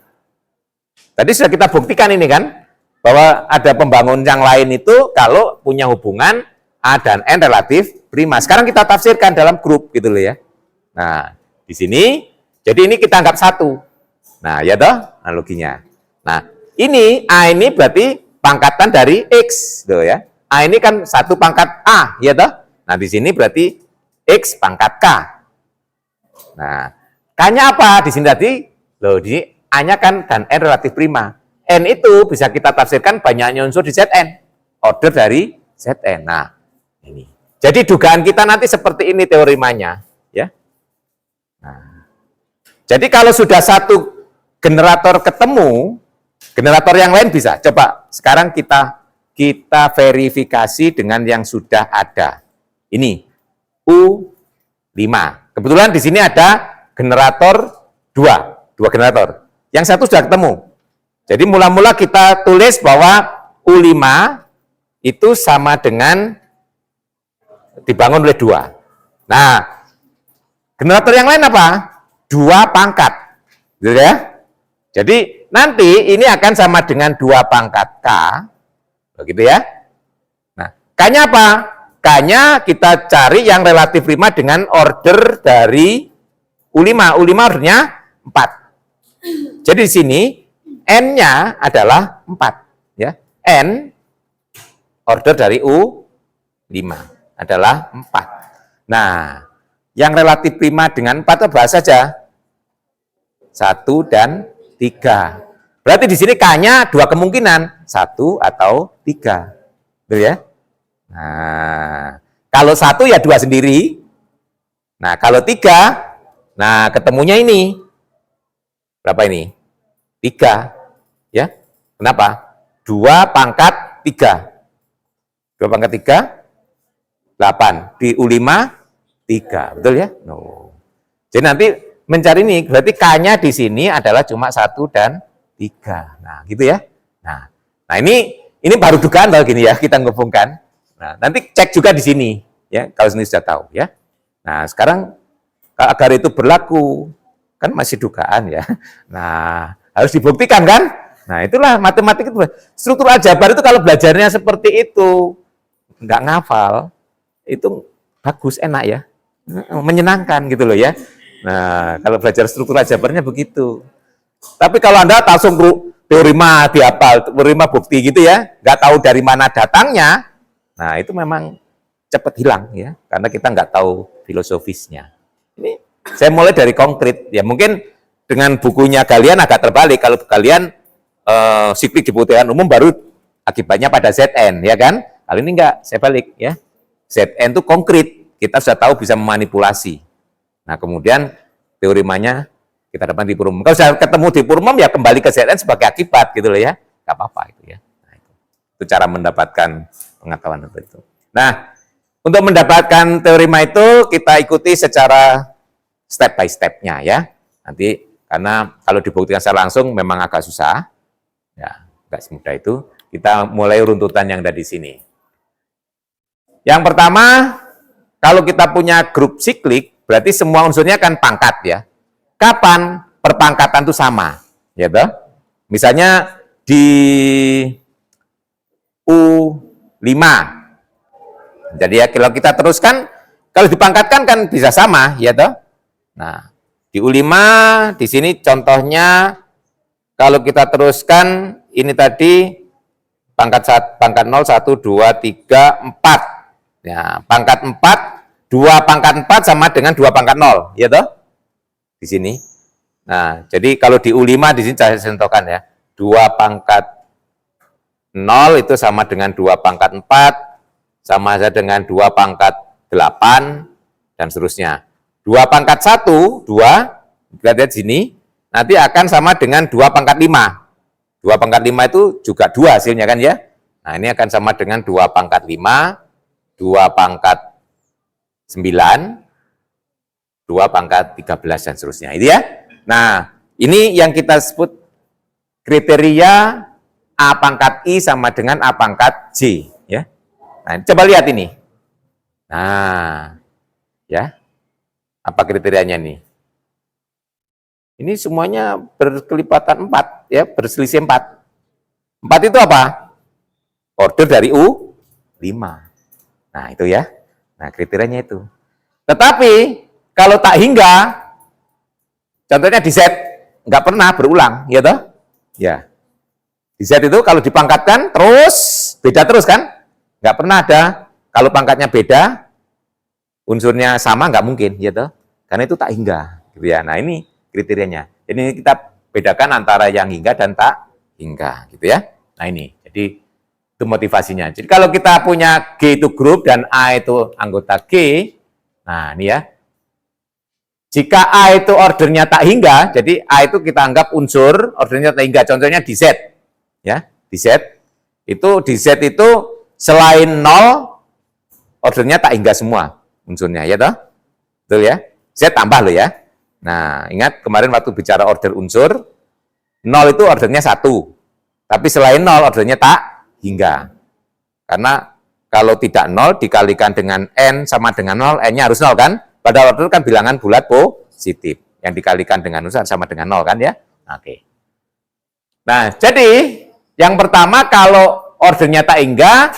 Tadi sudah kita buktikan ini kan, bahwa ada pembangun yang lain itu kalau punya hubungan A dan N relatif prima. Sekarang kita tafsirkan dalam grup gitu loh ya. Nah, di sini, jadi ini kita anggap 1. Nah, ya toh analoginya. Nah, ini A ini berarti pangkatan dari X, loh ya. A ini kan 1 pangkat A, ya toh. Nah, di sini berarti X pangkat K. Nah, K-nya apa? Di sini tadi, loh, di A-nya kan dan N relatif prima. N itu bisa kita tafsirkan banyaknya unsur di Zn. Order dari Zn. Nah, ini. Jadi dugaan kita nanti seperti ini teorimanya. Ya. Nah, jadi kalau sudah 1 generator ketemu, generator yang lain bisa. Coba sekarang kita verifikasi dengan yang sudah ada. Ini U5. Kebetulan di sini ada generator 2 generator. Yang 1 sudah ketemu. Jadi mula-mula kita tulis bahwa U5 itu sama dengan dibangun oleh 2. Nah, generator yang lain apa? 2 pangkat. Gitu ya. Jadi nanti ini akan sama dengan 2 pangkat K, begitu ya. Nah, K-nya apa? K-nya kita cari yang relatif prima dengan order dari U5. U5 ordernya 4. Jadi di sini N-nya adalah 4. Ya. N order dari U5 adalah 4. Nah, yang relatif prima dengan 4 itu bahas saja. 1 dan 3. Berarti di sini K-nya 2 kemungkinan, 1 atau 3. Betul ya? Nah, kalau 1 ya 2 sendiri. Nah, kalau 3, nah ketemunya ini. Berapa ini? 3. Ya. Kenapa? 2 pangkat 3. 2 pangkat 3, 8. Di U5, 3. Betul ya? No. Jadi nanti mencari ini, berarti K-nya di sini adalah cuma 1 dan 3. Nah, gitu ya. Nah ini baru dugaan kalau gini ya, kita menghubungkan. Nah, nanti cek juga di sini, ya, kalau sini sudah tahu ya. Nah, sekarang agar itu berlaku, kan masih dugaan ya. Nah, harus dibuktikan kan? Nah, itulah matematik itu. Struktur aljabar itu kalau belajarnya seperti itu, nggak ngafal, itu bagus, enak ya. Menyenangkan gitu loh ya. Nah, kalau belajar struktur aljabarnya begitu. Tapi kalau Anda langsung teorema dihafal, teorema bukti gitu ya, nggak tahu dari mana datangnya, nah itu memang cepat hilang ya, karena kita nggak tahu filosofisnya. Ini saya mulai dari konkret, ya mungkin dengan bukunya kalian agak terbalik, kalau kalian siklik di pemutihan umum baru akibatnya pada ZN, ya kan? Kali ini enggak, saya balik ya. ZN itu konkret, kita sudah tahu bisa memanipulasi. Nah, kemudian teoremanya kita dapat di Purumum. Kalau saya ketemu di Purumum, ya kembali ke ZN sebagai akibat, gitu loh ya. Nggak apa-apa itu ya. Nah, itu cara mendapatkan pengetahuan itu. Nah, untuk mendapatkan teorema itu, kita ikuti secara step by step-nya ya. Nanti, karena kalau dibuktikan secara langsung memang agak susah. Ya, nggak semudah itu. Kita mulai runtutan yang ada di sini. Yang pertama, kalau kita punya grup siklik, berarti semua unsurnya kan pangkat ya. Kapan perpangkatan itu sama? Ya toh? Misalnya di U5. Jadi ya kalau kita teruskan, kalau dipangkatkan kan bisa sama, ya toh? Nah, di U5 di sini contohnya kalau kita teruskan ini tadi pangkat 0, 1, 2, 3, 4. Ya, pangkat 4 2 pangkat 4 sama dengan 2 pangkat 0, ya toh? Di sini. Nah, jadi kalau di U5 di sini saya sentuhkan ya. 2 pangkat 0 itu sama dengan 2 pangkat 4, sama saja dengan 2 pangkat 8, dan seterusnya. 2 pangkat 1, 2, kita lihat sini, nanti akan sama dengan 2 pangkat 5. 2 pangkat 5 itu juga 2 hasilnya kan ya. Nah, ini akan sama dengan 2 pangkat 5, 2 pangkat 9, 2 pangkat 13, dan seterusnya. Itu ya. Nah, ini yang kita sebut kriteria A pangkat I sama dengan A pangkat J. Ya. Nah, coba lihat ini. Nah, ya. Apa kriterianya nih? Ini semuanya berkelipatan 4, ya, berselisih 4. 4 itu apa? Order dari U5. Nah, itu ya. Nah, kriterianya itu. Tetapi, kalau tak hingga, contohnya di Z, nggak pernah berulang, ya toh? Ya. Di Z itu kalau dipangkatkan, terus, beda terus kan? Nggak pernah ada, kalau pangkatnya beda, unsurnya sama, nggak mungkin, ya toh? Karena itu tak hingga. Gitu ya. Nah, ini kriterianya. Jadi, kita bedakan antara yang hingga dan tak hingga, gitu ya. Nah, ini. Jadi, itu motivasinya. Jadi kalau kita punya G itu grup dan A itu anggota G, nah ini ya. Jika A itu ordernya tak hingga, jadi A itu kita anggap unsur ordernya tak hingga. Contohnya di Z, ya, di Z itu selain 0 ordernya tak hingga semua unsurnya, ya toh? Betul ya? Z tambah loh ya. Nah, ingat kemarin waktu bicara order unsur, 0 itu ordernya 1. Tapi selain 0 ordernya tak hingga. Karena kalau tidak 0 dikalikan dengan N sama dengan 0, N-nya harus 0 kan? Padahal order kan bilangan bulat positif. Yang dikalikan dengan unsur sama dengan 0 kan ya? Oke. Nah, jadi yang pertama kalau ordernya tak hingga,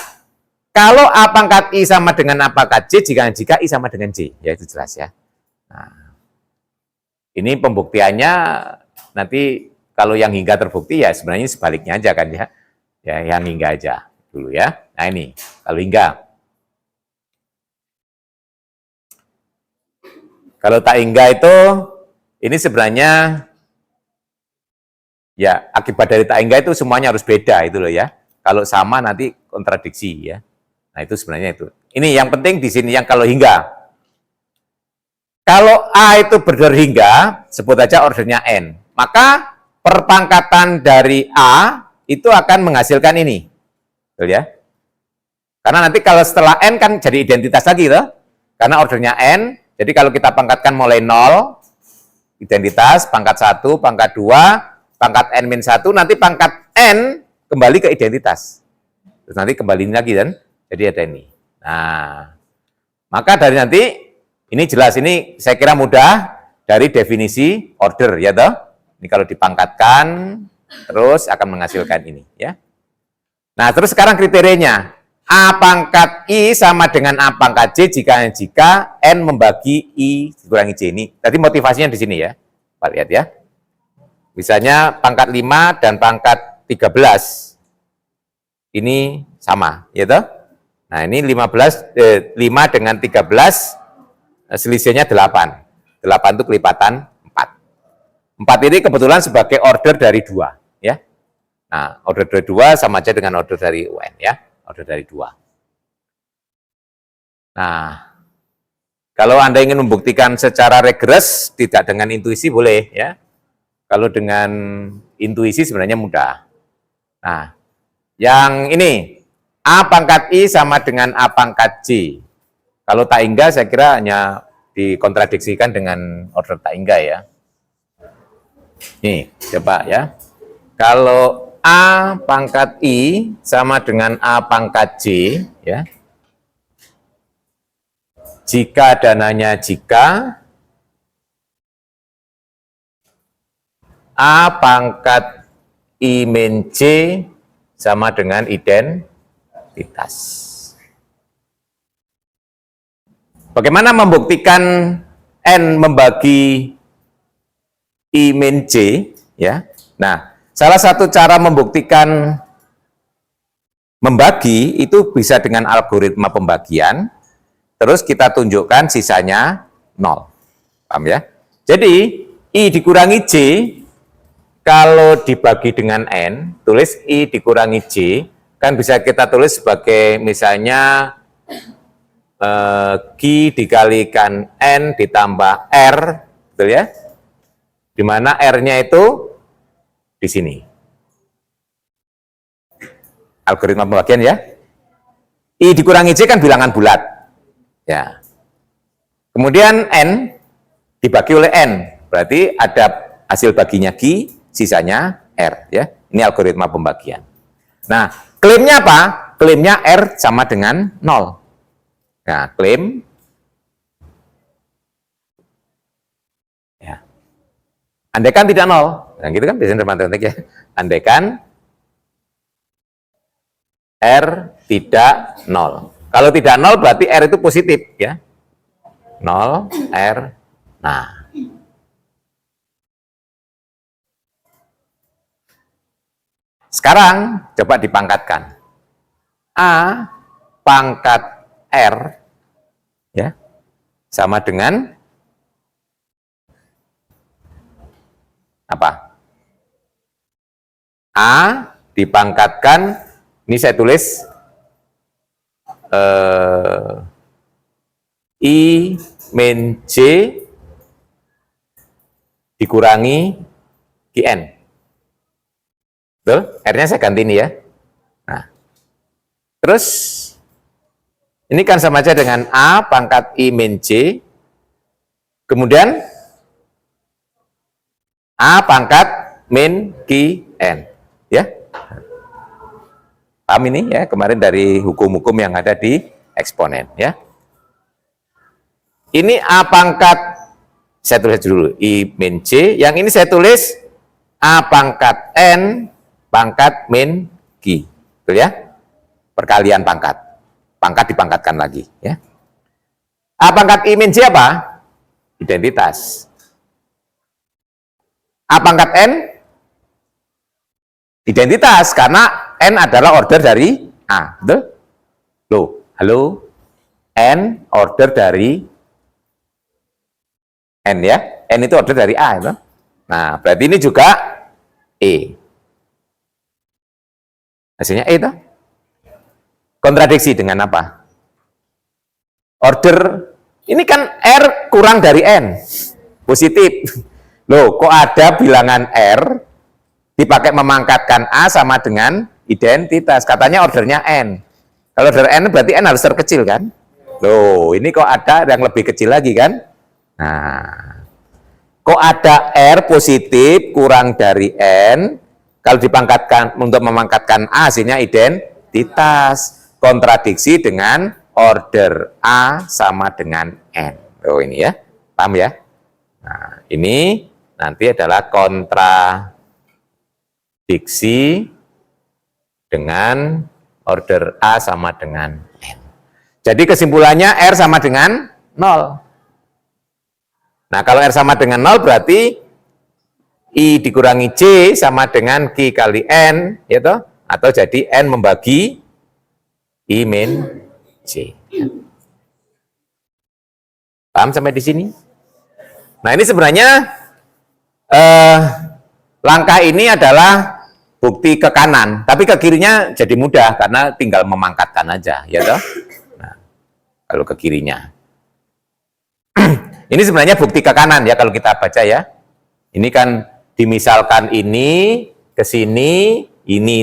kalau A pangkat I sama dengan A pangkat J, jika I sama dengan J. Ya, itu jelas ya. Nah, ini pembuktiannya nanti kalau yang hingga terbukti ya sebenarnya sebaliknya aja kan ya. Ya, yang hingga aja dulu ya. Nah, ini kalau hingga. Kalau tak hingga itu, ini sebenarnya ya akibat dari tak hingga itu semuanya harus beda itu loh ya. Kalau sama nanti kontradiksi ya. Nah itu sebenarnya itu. Ini yang penting di sini yang kalau hingga. Kalau A itu berdor hingga, sebut aja ordernya N. Maka perpangkatan dari A itu akan menghasilkan ini. Betul ya? Karena nanti kalau setelah N kan jadi identitas lagi loh. Karena ordernya N. Jadi kalau kita pangkatkan mulai 0, identitas, pangkat 1, pangkat 2, pangkat N-1, nanti pangkat N kembali ke identitas. Terus nanti kembali lagi kan, jadi ada ini. Nah, maka dari nanti, ini jelas, ini saya kira mudah dari definisi order, ya toh? Ini kalau dipangkatkan, terus akan menghasilkan ini, ya. Nah, terus sekarang kriterianya. A pangkat I sama dengan A pangkat J jika N membagi I dikurangi J ini. Tadi motivasinya di sini ya. Pak lihat ya. Misalnya pangkat 5 dan pangkat 13. Ini sama, ya toh? Nah, ini 5 dengan 13 selisihnya 8. 8 itu kelipatan 4. 4 ini kebetulan sebagai order dari 2, ya. Nah, order dari 2 sama aja dengan order dari UN, ya. Order dari 2. Nah, kalau Anda ingin membuktikan secara regres, tidak dengan intuisi boleh, ya. Kalau dengan intuisi sebenarnya mudah. Nah, yang ini, A pangkat I sama dengan A pangkat J. Kalau tak hingga, saya kira hanya dikontradiksikan dengan order tak hingga, ya. Nih, coba ya. Kalau A pangkat I sama dengan A pangkat J, ya. Jika dananya jika A pangkat I min J sama dengan identitas. Bagaimana membuktikan N membagi I min J, ya? Nah, salah satu cara membuktikan membagi itu bisa dengan algoritma pembagian, terus kita tunjukkan sisanya 0. Paham ya? Jadi, I dikurangi J, kalau dibagi dengan N, tulis I dikurangi J, kan bisa kita tulis sebagai misalnya Q dikalikan N ditambah R, betul ya? Di mana R-nya itu di sini. Algoritma pembagian ya. I dikurangi J kan bilangan bulat. Ya. Kemudian N dibagi oleh N. Berarti ada hasil baginya Q, sisanya R. Ya. Ini algoritma pembagian. Nah, klaimnya apa? Klaimnya R sama dengan 0. Nah, klaim. Ya. Andaikan tidak 0. Nah, gitu kan biasanya matematik ya. Andaikan R tidak 0. Kalau tidak 0 berarti R itu positif ya. 0, R. Nah. Sekarang coba dipangkatkan. A pangkat R ya sama dengan apa? A dipangkatkan, ini saya tulis I min J dikurangi Qn. Betul? R-nya saya ganti ini ya. Nah, terus ini kan sama aja dengan A pangkat I min J, kemudian A pangkat min Qn. Ya, paham ini ya, kemarin dari hukum-hukum yang ada di eksponen ya. Ini A pangkat, saya tulis dulu I min J, yang ini saya tulis A pangkat N pangkat min Q. Betul ya? Perkalian pangkat. Pangkat dipangkatkan lagi. Ya. A pangkat I min J apa? Identitas. A pangkat N? Identitas, karena N adalah order dari A. Betul? Loh, halo? N order dari N ya. N itu order dari A. Itu. Nah, berarti ini juga E. Hasilnya E itu. Kontradiksi dengan apa? Order, ini kan R kurang dari N. Positif. Loh, kok ada bilangan R dipakai memangkatkan A sama dengan identitas. Katanya ordernya N. Kalau order N berarti N harus terkecil kan? Loh, ini kok ada yang lebih kecil lagi kan? Nah, kok ada R positif kurang dari N, kalau dipangkatkan untuk memangkatkan A hasilnya identitas. Kontradiksi dengan order A sama dengan N. Oh ini ya, paham ya? Nah, ini nanti adalah kontradiksi dengan order A sama dengan N. Jadi kesimpulannya R sama dengan 0. Nah, kalau R sama dengan 0 berarti I dikurangi J sama dengan Q kali N, ya toh? Atau jadi N membagi I min J. Paham sampai di sini? Nah, ini sebenarnya langkah ini adalah bukti ke kanan, tapi ke kirinya jadi mudah karena tinggal memangkatkan aja, ya toh? Nah, kalau ke kirinya. Ini sebenarnya bukti ke kanan ya kalau kita baca ya. Ini kan dimisalkan ini ke sini, ini,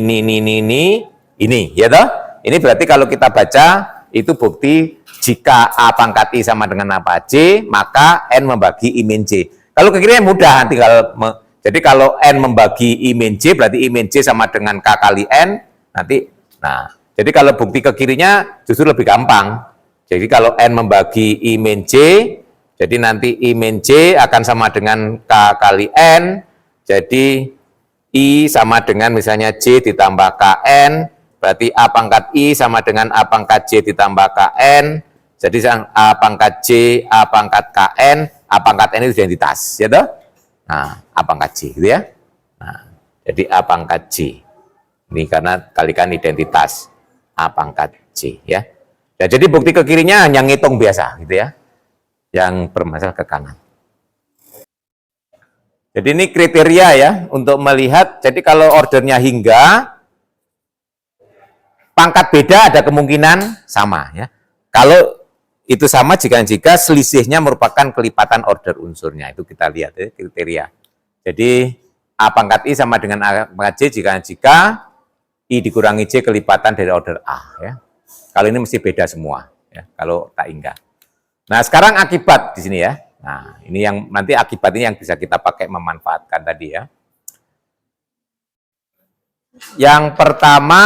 ya toh? Ini berarti kalau kita baca itu bukti jika A pangkat I sama dengan apa J, maka N membagi I min J. Kalau ke kirinya mudah, jadi kalau N membagi I min J berarti I min J sama dengan K kali N, nanti, nah, jadi kalau bukti ke kirinya justru lebih gampang. Jadi kalau N membagi I min J, jadi nanti I min J akan sama dengan K kali N, jadi I sama dengan misalnya J ditambah KN, berarti A pangkat I sama dengan A pangkat J ditambah KN, jadi A pangkat J, A pangkat KN, A pangkat N itu identitas, ya toh? Nah, A pangkat J, gitu ya. Nah, jadi A pangkat J. Ini karena kalikan identitas A pangkat J, ya. Ya, jadi bukti ke kirinya hanya ngitung biasa, gitu ya. Yang bermasalah ke kanan. Jadi ini kriteria ya untuk melihat, jadi kalau ordernya hingga, pangkat beda ada kemungkinan sama ya. Kalau itu sama jika selisihnya merupakan kelipatan order unsurnya, itu kita lihat ya, kriteria. Jadi A pangkat I sama dengan A pangkat J jika I dikurangi J kelipatan dari order A ya. Kalau ini mesti beda semua ya, kalau tak hingga. Nah, sekarang akibat di sini ya. Nah, ini yang nanti akibat ini yang bisa kita pakai memanfaatkan tadi ya. Yang pertama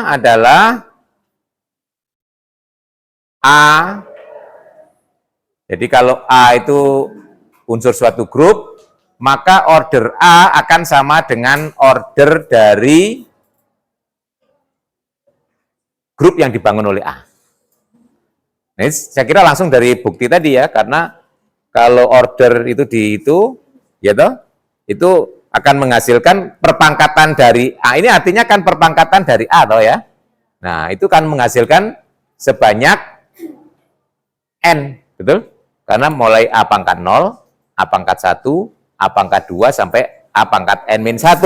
adalah A. Jadi kalau A itu unsur suatu grup, maka order A akan sama dengan order dari grup yang dibangun oleh A. Nah, saya kira langsung dari bukti tadi ya, karena kalau order itu ya toh, itu akan menghasilkan perpangkatan dari A. Ini artinya kan perpangkatan dari A toh ya. Nah, itu kan menghasilkan sebanyak N, betul? Karena mulai A pangkat 0, A pangkat 1, A pangkat 2, sampai A pangkat N-1.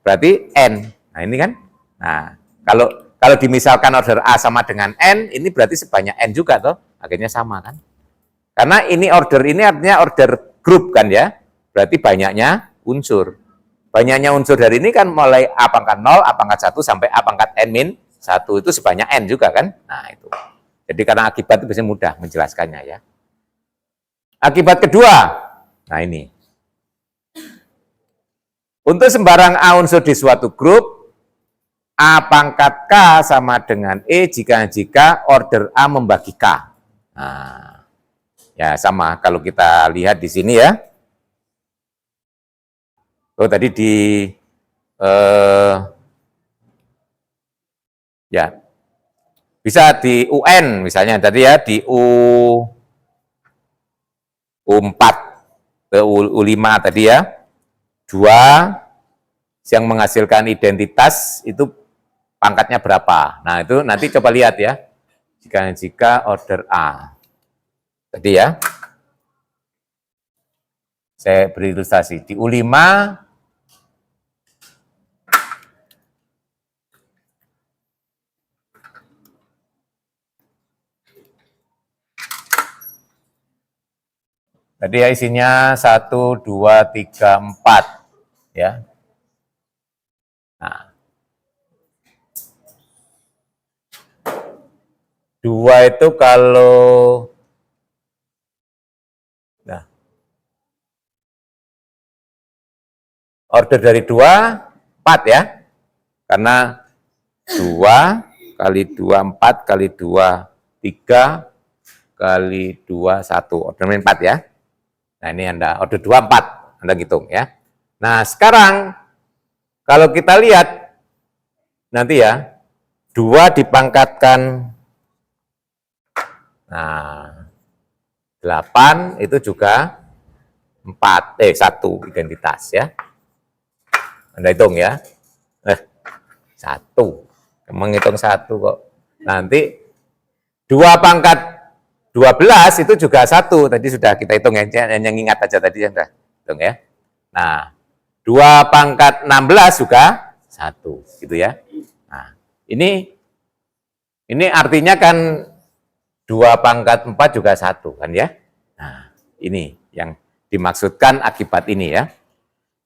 Berarti N. Nah, ini kan. Nah, kalau dimisalkan order A sama dengan N, ini berarti sebanyak N juga toh. Akhirnya sama kan. Karena ini order ini artinya order grup kan ya. Berarti banyaknya unsur. Banyaknya unsur dari ini kan mulai A pangkat 0, A pangkat 1, sampai A pangkat N-1. Itu sebanyak N juga kan. Nah, itu. Jadi karena akibat itu biasanya mudah menjelaskannya ya. Akibat kedua, nah ini. Untuk sembarang A unsur di suatu grup, A pangkat K sama dengan E jika order A membagi K. Nah, ya sama kalau kita lihat di sini ya. Oh tadi di Ya, bisa di UN misalnya tadi ya, di U4 ke U5 tadi ya. 2 yang menghasilkan identitas itu pangkatnya berapa. Nah, itu nanti coba lihat ya. Jika order A. Tadi ya. Saya beri ilustrasi. Di U5 tadi ya isinya 1, 2, 3, 4 ya. Nah, 2 itu kalau nah, order dari 2 4 ya. Karena 2 kali 2 4 kali 2 3 kali 2 1 order 4 ya. Nah, ini Anda order 2 4 Anda hitung ya. Nah, sekarang kalau kita lihat nanti ya 2 dipangkatkan nah 8 itu juga 1 identitas ya. Anda hitung ya. 1. Menghitung 1 kok. Nanti 2 pangkat 12 itu juga 1. Tadi sudah kita hitung ya. Yang ingat aja tadi ya. Hitung ya. Nah, 2 pangkat 16 juga 1. Gitu ya. Nah, ini artinya kan 2 pangkat 4 juga 1 kan ya. Nah, ini yang dimaksudkan akibat ini ya.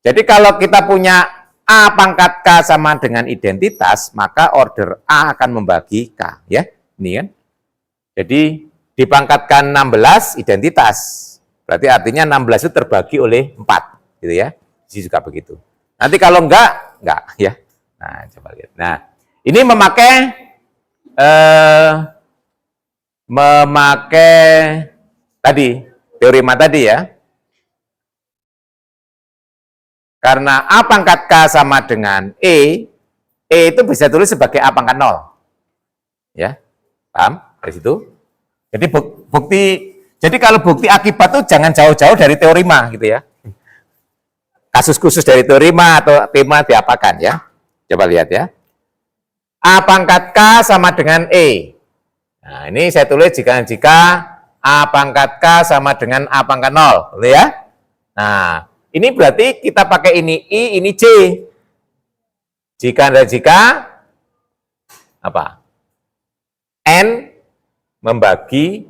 Jadi kalau kita punya A pangkat K sama dengan identitas, maka order A akan membagi K ya. Ini kan. Jadi dipangkatkan 16 identitas. Berarti artinya 16 itu terbagi oleh 4 gitu ya. Ini juga begitu. Nanti kalau enggak ya. Nah, coba lihat. Nah, ini memakai tadi teorema tadi ya. Karena A pangkat K sama dengan E itu bisa tulis sebagai A pangkat 0. Ya, paham dari situ? Jadi jadi kalau bukti akibat itu jangan jauh-jauh dari teorema gitu ya. Kasus khusus dari teorema atau tema diapakan ya. Coba lihat ya. A pangkat K sama dengan E. Nah, ini saya tulis jika A pangkat K sama dengan A pangkat 0. Boleh ya? Nah, ini berarti kita pakai ini I, ini J. Jika apa? N membagi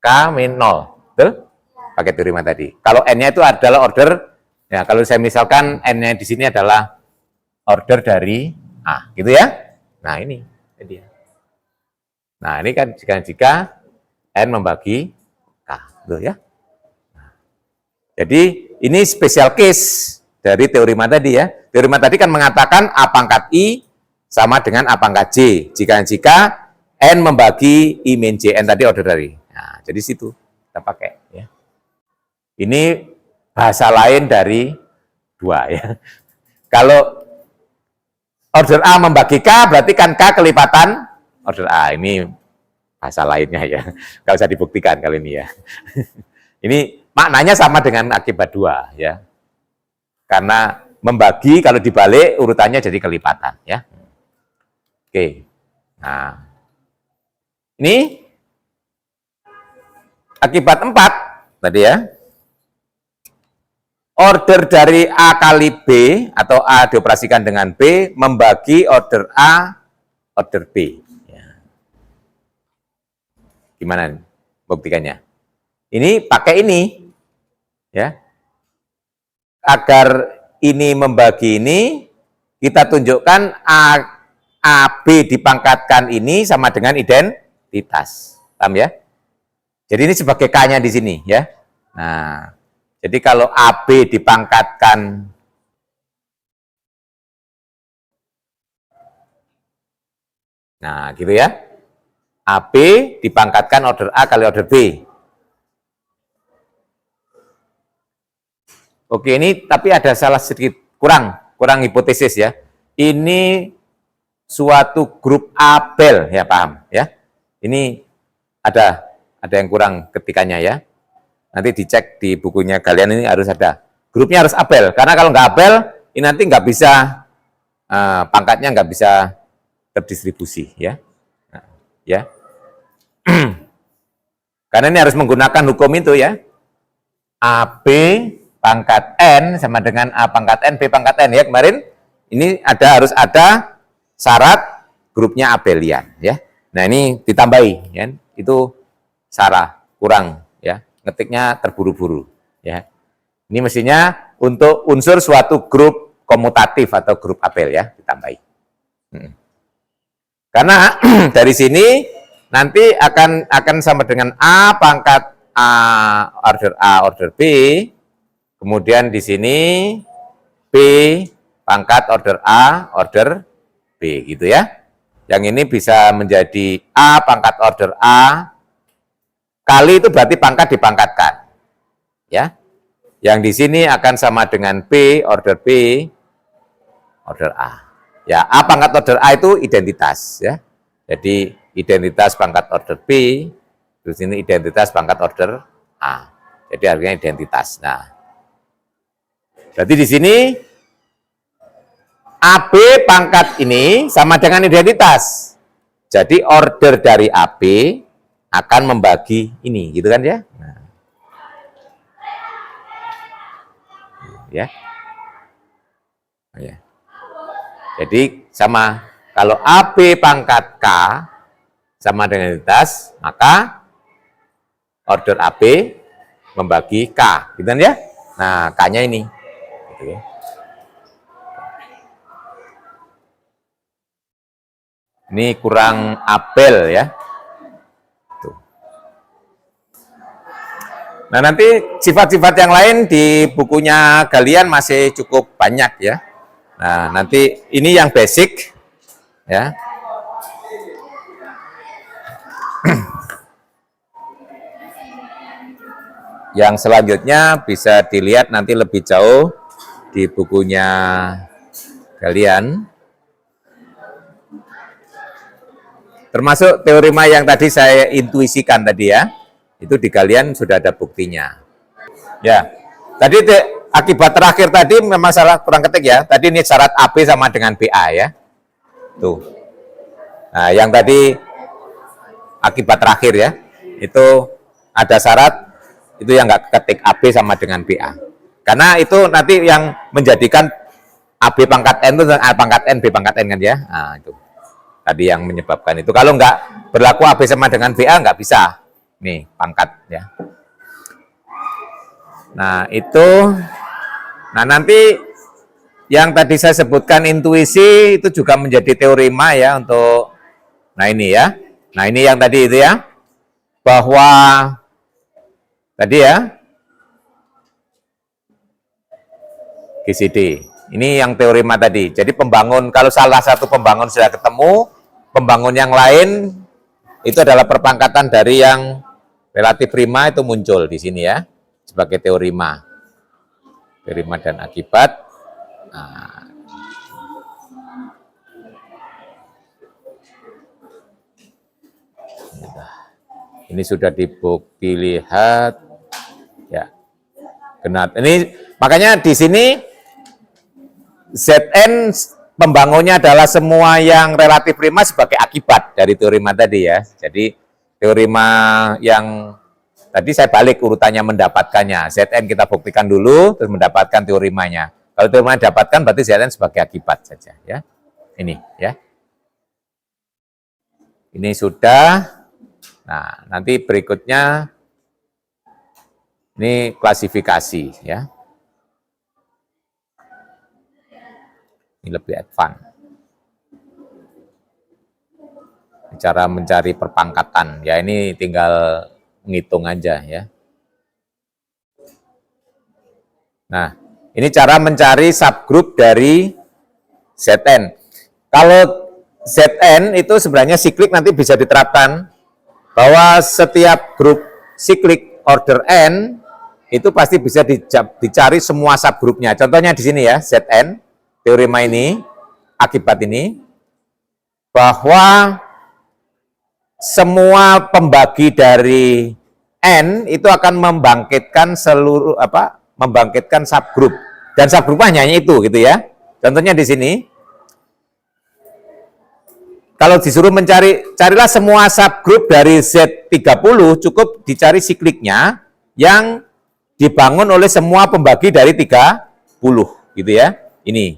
K min 0. Betul? Pakai teorema tadi. Kalau N-nya itu adalah order, ya kalau saya misalkan N-nya di sini adalah order dari A. Gitu ya? Nah, ini. Nah, ini kan jika N membagi K. Betul ya? Jadi ini special case dari teorema tadi ya. Teorema tadi kan mengatakan A pangkat I sama dengan A pangkat J. Jika N membagi I min J. N tadi order dari. Nah, jadi situ kita pakai ya. Ini bahasa lain dari 2 ya. Kalau order A membagi K berarti kan K kelipatan order A. Ini bahasa lainnya ya. Nggak usah dibuktikan kali ini ya. Ini maknanya sama dengan akibat 2 ya. Karena membagi kalau dibalik urutannya jadi kelipatan ya. Oke. Nah. Ini akibat 4 tadi ya. Order dari A kali B atau A dioperasikan dengan B membagi order A order B. Ya. Gimana buktikannya? Ini pakai ini ya. Agar ini membagi ini, kita tunjukkan AB dipangkatkan ini sama dengan identitas. Paham ya? Jadi ini sebagai K-nya di sini ya. Nah, jadi kalau AB dipangkatkan nah, gitu ya. AB dipangkatkan order A kali order B. Oke, ini tapi ada salah sedikit, kurang hipotesis ya. Ini suatu grup apel, ya paham ya. Ini ada yang kurang ketikannya ya. Nanti dicek di bukunya kalian, ini harus ada. Grupnya harus apel, karena kalau nggak apel, ini nanti nggak bisa, pangkatnya nggak bisa terdistribusi ya. Nah, ya. Karena ini harus menggunakan hukum itu ya. AB pangkat N sama dengan A pangkat N, B pangkat N ya kemarin. Ini harus ada syarat grupnya abelian ya. Nah ini ditambahi ya. Itu salah, kurang ya. Ngetiknya terburu-buru ya. Ini mestinya untuk unsur suatu grup komutatif atau grup apel ya, ditambahi. Karena dari sini nanti akan sama dengan A pangkat A order B, kemudian di sini B pangkat order A order B gitu ya. Yang ini bisa menjadi A pangkat order A kali itu berarti pangkat dipangkatkan. Ya. Yang di sini akan sama dengan B order B order A. Ya, A pangkat order A itu identitas ya. Jadi identitas pangkat order B, terus ini identitas pangkat order A. Jadi artinya identitas. Nah, berarti di sini AB pangkat ini sama dengan identitas. Jadi order dari AB akan membagi ini, gitu kan ya? Nah. Ya. Ya. Jadi sama, kalau AB pangkat K sama dengan identitas, maka order AB membagi K, gitu kan ya? Nah, K-nya ini. Gitu ya. Ini kurang apel ya. Tuh. Nah, nanti sifat-sifat yang lain di bukunya kalian masih cukup banyak ya. Nah, nanti ini yang basic ya. Yang selanjutnya bisa dilihat nanti lebih jauh di bukunya kalian. Termasuk teorema yang tadi saya intuisikan tadi ya. Itu di kalian sudah ada buktinya. Ya. Tadi akibat terakhir tadi memang salah kurang ketik ya. Tadi ini syarat AB sama dengan BA ya. Tuh. Nah, yang tadi akibat terakhir ya. Itu ada syarat itu yang nggak ketik AB sama dengan BA. Karena itu nanti yang menjadikan AB pangkat N itu A pangkat N, B pangkat N kan ya. Nah, itu. Tadi yang menyebabkan itu. Kalau nggak berlaku AB sama dengan BA nggak bisa. Nih, pangkat ya. Nah, itu. Nah, nanti yang tadi saya sebutkan intuisi itu juga menjadi teorema ya untuk, nah ini ya. Nah, ini yang tadi itu ya. Bahwa tadi ya, GCD. Ini yang teorema tadi. Jadi pembangun, kalau salah satu pembangun sudah ketemu, pembangun yang lain itu adalah perpangkatan dari yang relatif prima itu muncul di sini ya, sebagai teorema. Teorema dan akibat. Nah. Ini sudah dilihat ya. Benar. Ini makanya di sini Zn pembangunnya adalah semua yang relatif prima sebagai akibat dari teorema tadi ya. Jadi teorema yang tadi saya balik urutannya mendapatkannya. Zn kita buktikan dulu terus mendapatkan teoremanya. Kalau teorema didapatkan berarti Zn sebagai akibat saja ya. Ini ya. Ini sudah. Nah, nanti berikutnya ini klasifikasi ya. Ini lebih advance. Cara mencari perpangkatan ya, ini tinggal ngitung aja ya. Nah, ini cara mencari subgroup dari Zn. Kalau Zn itu sebenarnya siklik nanti bisa diterapkan bahwa setiap grup siklik order n itu pasti bisa dicari semua subgrupnya. Contohnya di sini ya, Zn, teorema ini, akibat ini. bahwa semua pembagi dari N itu akan membangkitkan membangkitkan subgroup. Dan subgroup hanya itu gitu ya. Contohnya di sini. Kalau disuruh carilah semua subgroup dari Z30, cukup dicari sikliknya yang dibangun oleh semua pembagi dari 30, gitu ya. Ini.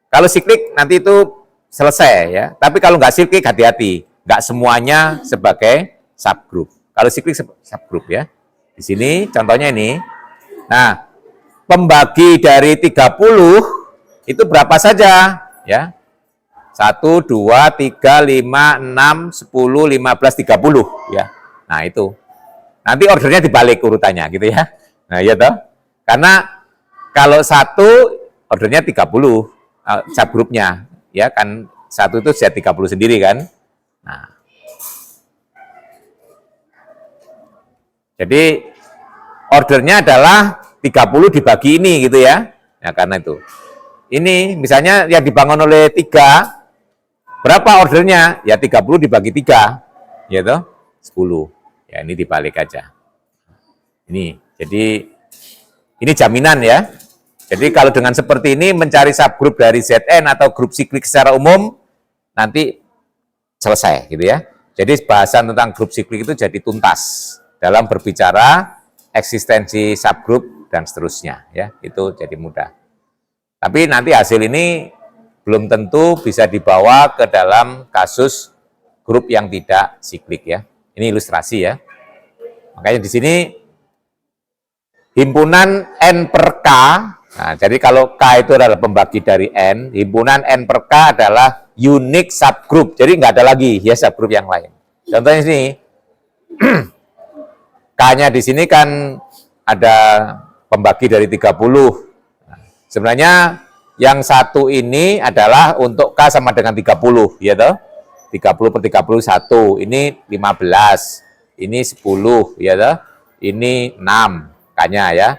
Kalau siklik nanti itu selesai ya. Tapi kalau nggak siklik hati-hati, nggak semuanya sebagai subgroup. Kalau siklik subgroup ya. Di sini contohnya ini. Nah, pembagi dari 30 itu berapa saja ya? 1, 2, 3, 5, 6, 10, 15, 30 ya. Nah, itu. Nanti ordernya dibalik urutannya gitu ya. Nah, iya toh. Karena kalau 1 ordernya 30 subgrupnya ya kan 1 itu Z30 sendiri kan. Nah. Jadi ordernya adalah 30 dibagi ini gitu ya. Ya karena itu. Ini misalnya yang dibangun oleh 3, berapa ordernya? Ya 30 dibagi 3, ya toh 10. Ya ini dibalik aja. Ini, jadi ini jaminan ya. Jadi kalau dengan seperti ini mencari subgroup dari Zn atau grup siklik secara umum, nanti selesai gitu ya. Jadi bahasan tentang grup siklik itu jadi tuntas dalam berbicara eksistensi subgroup dan seterusnya ya. Itu jadi mudah. Tapi nanti hasil ini belum tentu bisa dibawa ke dalam kasus grup yang tidak siklik ya. Ini ilustrasi ya. Makanya di sini himpunan N per K. Nah, jadi kalau K itu adalah pembagi dari N, himpunan N per K adalah unique subgroup. Jadi nggak ada lagi ya subgroup yang lain. Contohnya sini, K-nya di sini kan ada pembagi dari 30. Nah, sebenarnya yang satu ini adalah untuk K sama dengan 30, ya toh? 30 per 31, ini 15, ini 10, ya toh? Ini 6, K-nya ya.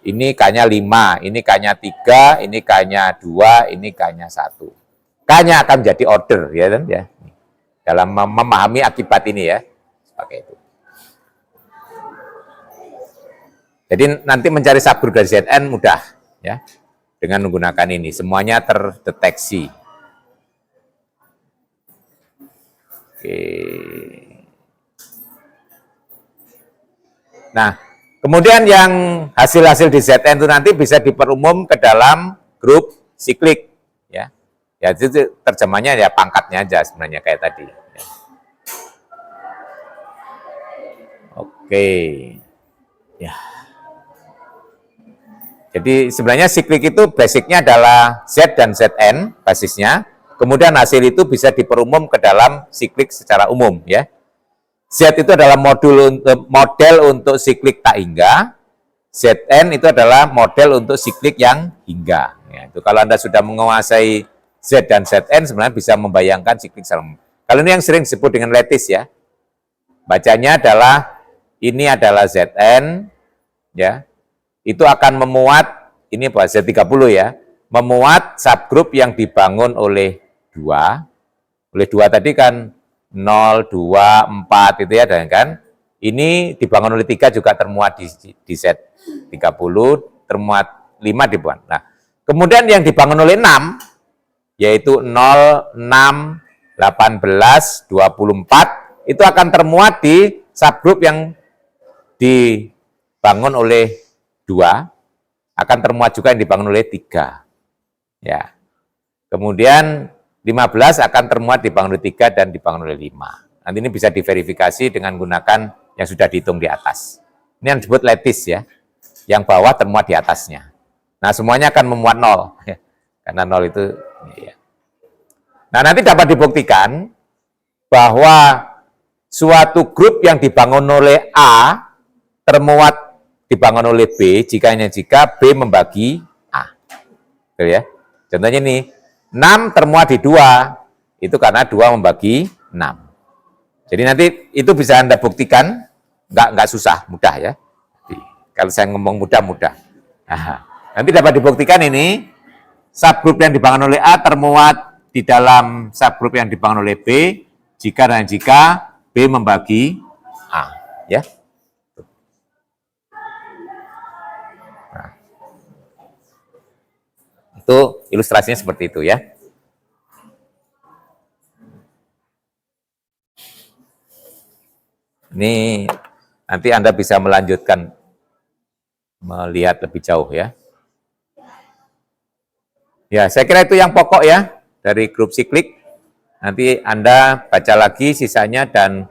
Ini K-nya 5, ini K-nya 3, ini K-nya 2, ini K-nya 1. K-nya akan menjadi order, ya kan? Ya. Dalam memahami akibat ini ya. Seperti itu. Jadi nanti mencari subgroup dari Zn mudah, ya. Dengan menggunakan ini, semuanya terdeteksi. Oke. Nah, kemudian yang hasil-hasil di Zn itu nanti bisa diperumum ke dalam grup siklik, ya. Ya itu terjemahnya ya pangkatnya aja sebenarnya kayak tadi. Ya. Oke, ya. Jadi sebenarnya siklik itu basicnya adalah Z dan Zn basisnya. Kemudian hasil itu bisa diperumum ke dalam siklik secara umum ya. Z itu adalah model untuk siklik tak hingga. Zn itu adalah model untuk siklik yang hingga. Ya, itu kalau Anda sudah menguasai Z dan Zn sebenarnya bisa membayangkan siklik secara umum. Kalau ini yang sering disebut dengan lattice ya. Bacanya adalah ini adalah Zn ya. Itu akan memuat, ini apa, Z30 ya, memuat subgroup yang dibangun oleh 2. Oleh 2 tadi kan 0, 2, 4 itu ya, dan kan. Ini dibangun oleh 3 juga termuat di Z30, termuat 5 dibuat. Nah, kemudian yang dibangun oleh 6, yaitu 0, 6, 18, 24, itu akan termuat di subgroup yang dibangun oleh 2, akan termuat juga yang dibangun oleh 3. Ya. Kemudian 15 akan termuat dibangun oleh 3 dan dibangun oleh 5. Nanti ini bisa diverifikasi dengan menggunakan yang sudah dihitung di atas. Ini yang disebut lattice ya. Yang bawah termuat di atasnya. Nah, semuanya akan memuat 0. Ya. Karena 0 itu ya. Nah, nanti dapat dibuktikan bahwa suatu grup yang dibangun oleh A termuat dibangun oleh B jika B membagi A. Betul ya? Contohnya ini, 6 termuat di 2, itu karena 2 membagi 6. Jadi nanti itu bisa Anda buktikan, nggak susah, mudah ya. Jadi, kalau saya ngomong mudah. Nah, nanti dapat dibuktikan ini, subgroup yang dibangun oleh A termuat di dalam subgroup yang dibangun oleh B, jika dan jika B membagi A, ya. Nah, itu ilustrasinya seperti itu ya. Ini nanti Anda bisa melanjutkan melihat lebih jauh ya. Ya, saya kira itu yang pokok ya dari grup siklik. Nanti Anda baca lagi sisanya dan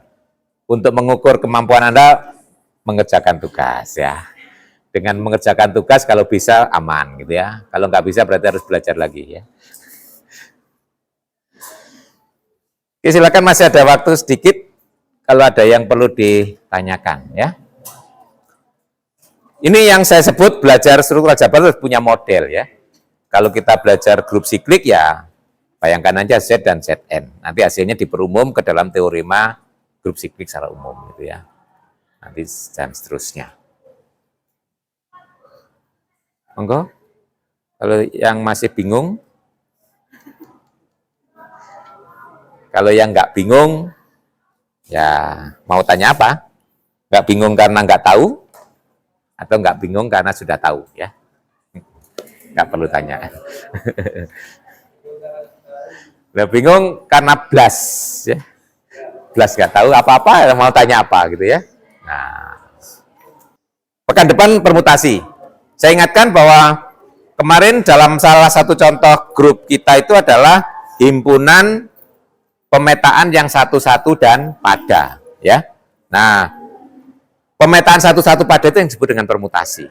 untuk mengukur kemampuan Anda mengerjakan tugas ya. Dengan mengerjakan tugas kalau bisa aman gitu ya. Kalau nggak bisa berarti harus belajar lagi ya. Oke, silakan masih ada waktu sedikit kalau ada yang perlu ditanyakan ya. Ini yang saya sebut belajar struktural Jabar harus punya model ya. Kalau kita belajar grup siklik ya bayangkan aja Z dan Zn. Nanti hasilnya diperumum ke dalam teorema grup siklik secara umum gitu ya. Nanti dan seterusnya. Monggo. Kalau yang masih bingung, kalau yang nggak bingung, ya mau tanya apa? Nggak bingung karena nggak tahu, atau nggak bingung karena sudah tahu ya? Nggak perlu tanya. Nggak bingung karena blas ya. Blas nggak tahu apa-apa, mau tanya apa gitu ya. Nah, pekan depan permutasi. Saya ingatkan bahwa kemarin dalam salah satu contoh grup kita itu adalah himpunan pemetaan yang satu-satu dan pada ya. Nah, pemetaan satu-satu pada itu yang disebut dengan permutasi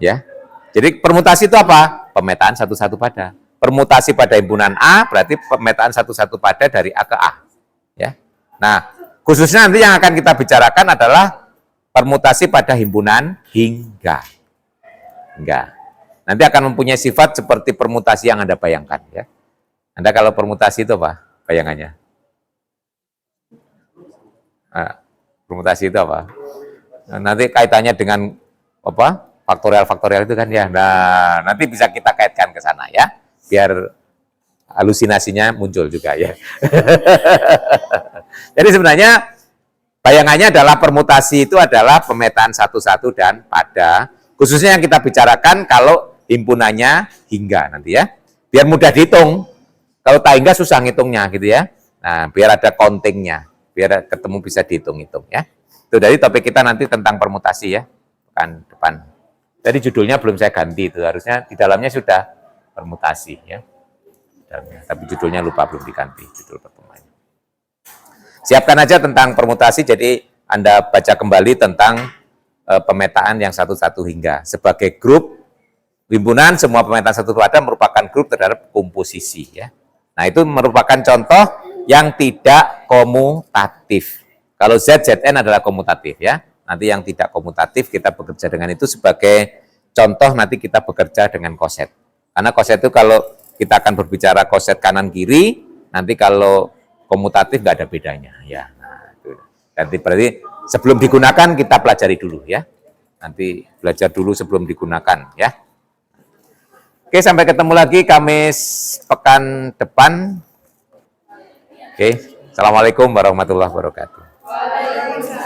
ya. Jadi permutasi itu apa? Pemetaan satu-satu pada. Permutasi pada himpunan A berarti pemetaan satu-satu pada dari A ke A ya. Nah, khususnya nanti yang akan kita bicarakan adalah permutasi pada himpunan hingga. Nanti akan mempunyai sifat seperti permutasi yang Anda bayangkan ya. Anda kalau permutasi itu apa bayangannya? Nah, permutasi itu apa? Nah, nanti kaitannya dengan apa? Faktorial itu kan ya. Nah, nanti bisa kita kaitkan ke sana ya. Biar halusinasinya muncul juga ya. Jadi sebenarnya bayangannya adalah permutasi itu adalah pemetaan satu-satu dan pada. Khususnya yang kita bicarakan kalau himpunannya hingga nanti ya. Biar mudah dihitung. Kalau tak hingga susah ngitungnya gitu ya. Nah, biar ada countingnya. Biar ketemu bisa dihitung-hitung ya. Itu dari topik kita nanti tentang permutasi ya. Pekan depan. Jadi judulnya belum saya ganti itu. Harusnya di dalamnya sudah permutasi ya. Tapi judulnya lupa belum diganti. Judul pertemuannya. Siapkan aja tentang permutasi. Jadi Anda baca kembali tentang pemetaan yang satu-satu hingga. Sebagai grup himpunan, semua pemetaan satu pada merupakan grup terhadap komposisi ya. Nah, itu merupakan contoh yang tidak komutatif. Kalau Z, Zn adalah komutatif ya. Nanti yang tidak komutatif kita bekerja dengan itu sebagai contoh nanti kita bekerja dengan koset. Karena koset itu kalau kita akan berbicara koset kanan kiri, nanti kalau komutatif nggak ada bedanya ya. Nah, itu. Nanti berarti sebelum digunakan kita pelajari dulu ya. Nanti belajar dulu sebelum digunakan ya. Oke, sampai ketemu lagi Kamis pekan depan. Oke, Assalamualaikum warahmatullahi wabarakatuh. Waalaikumsalam.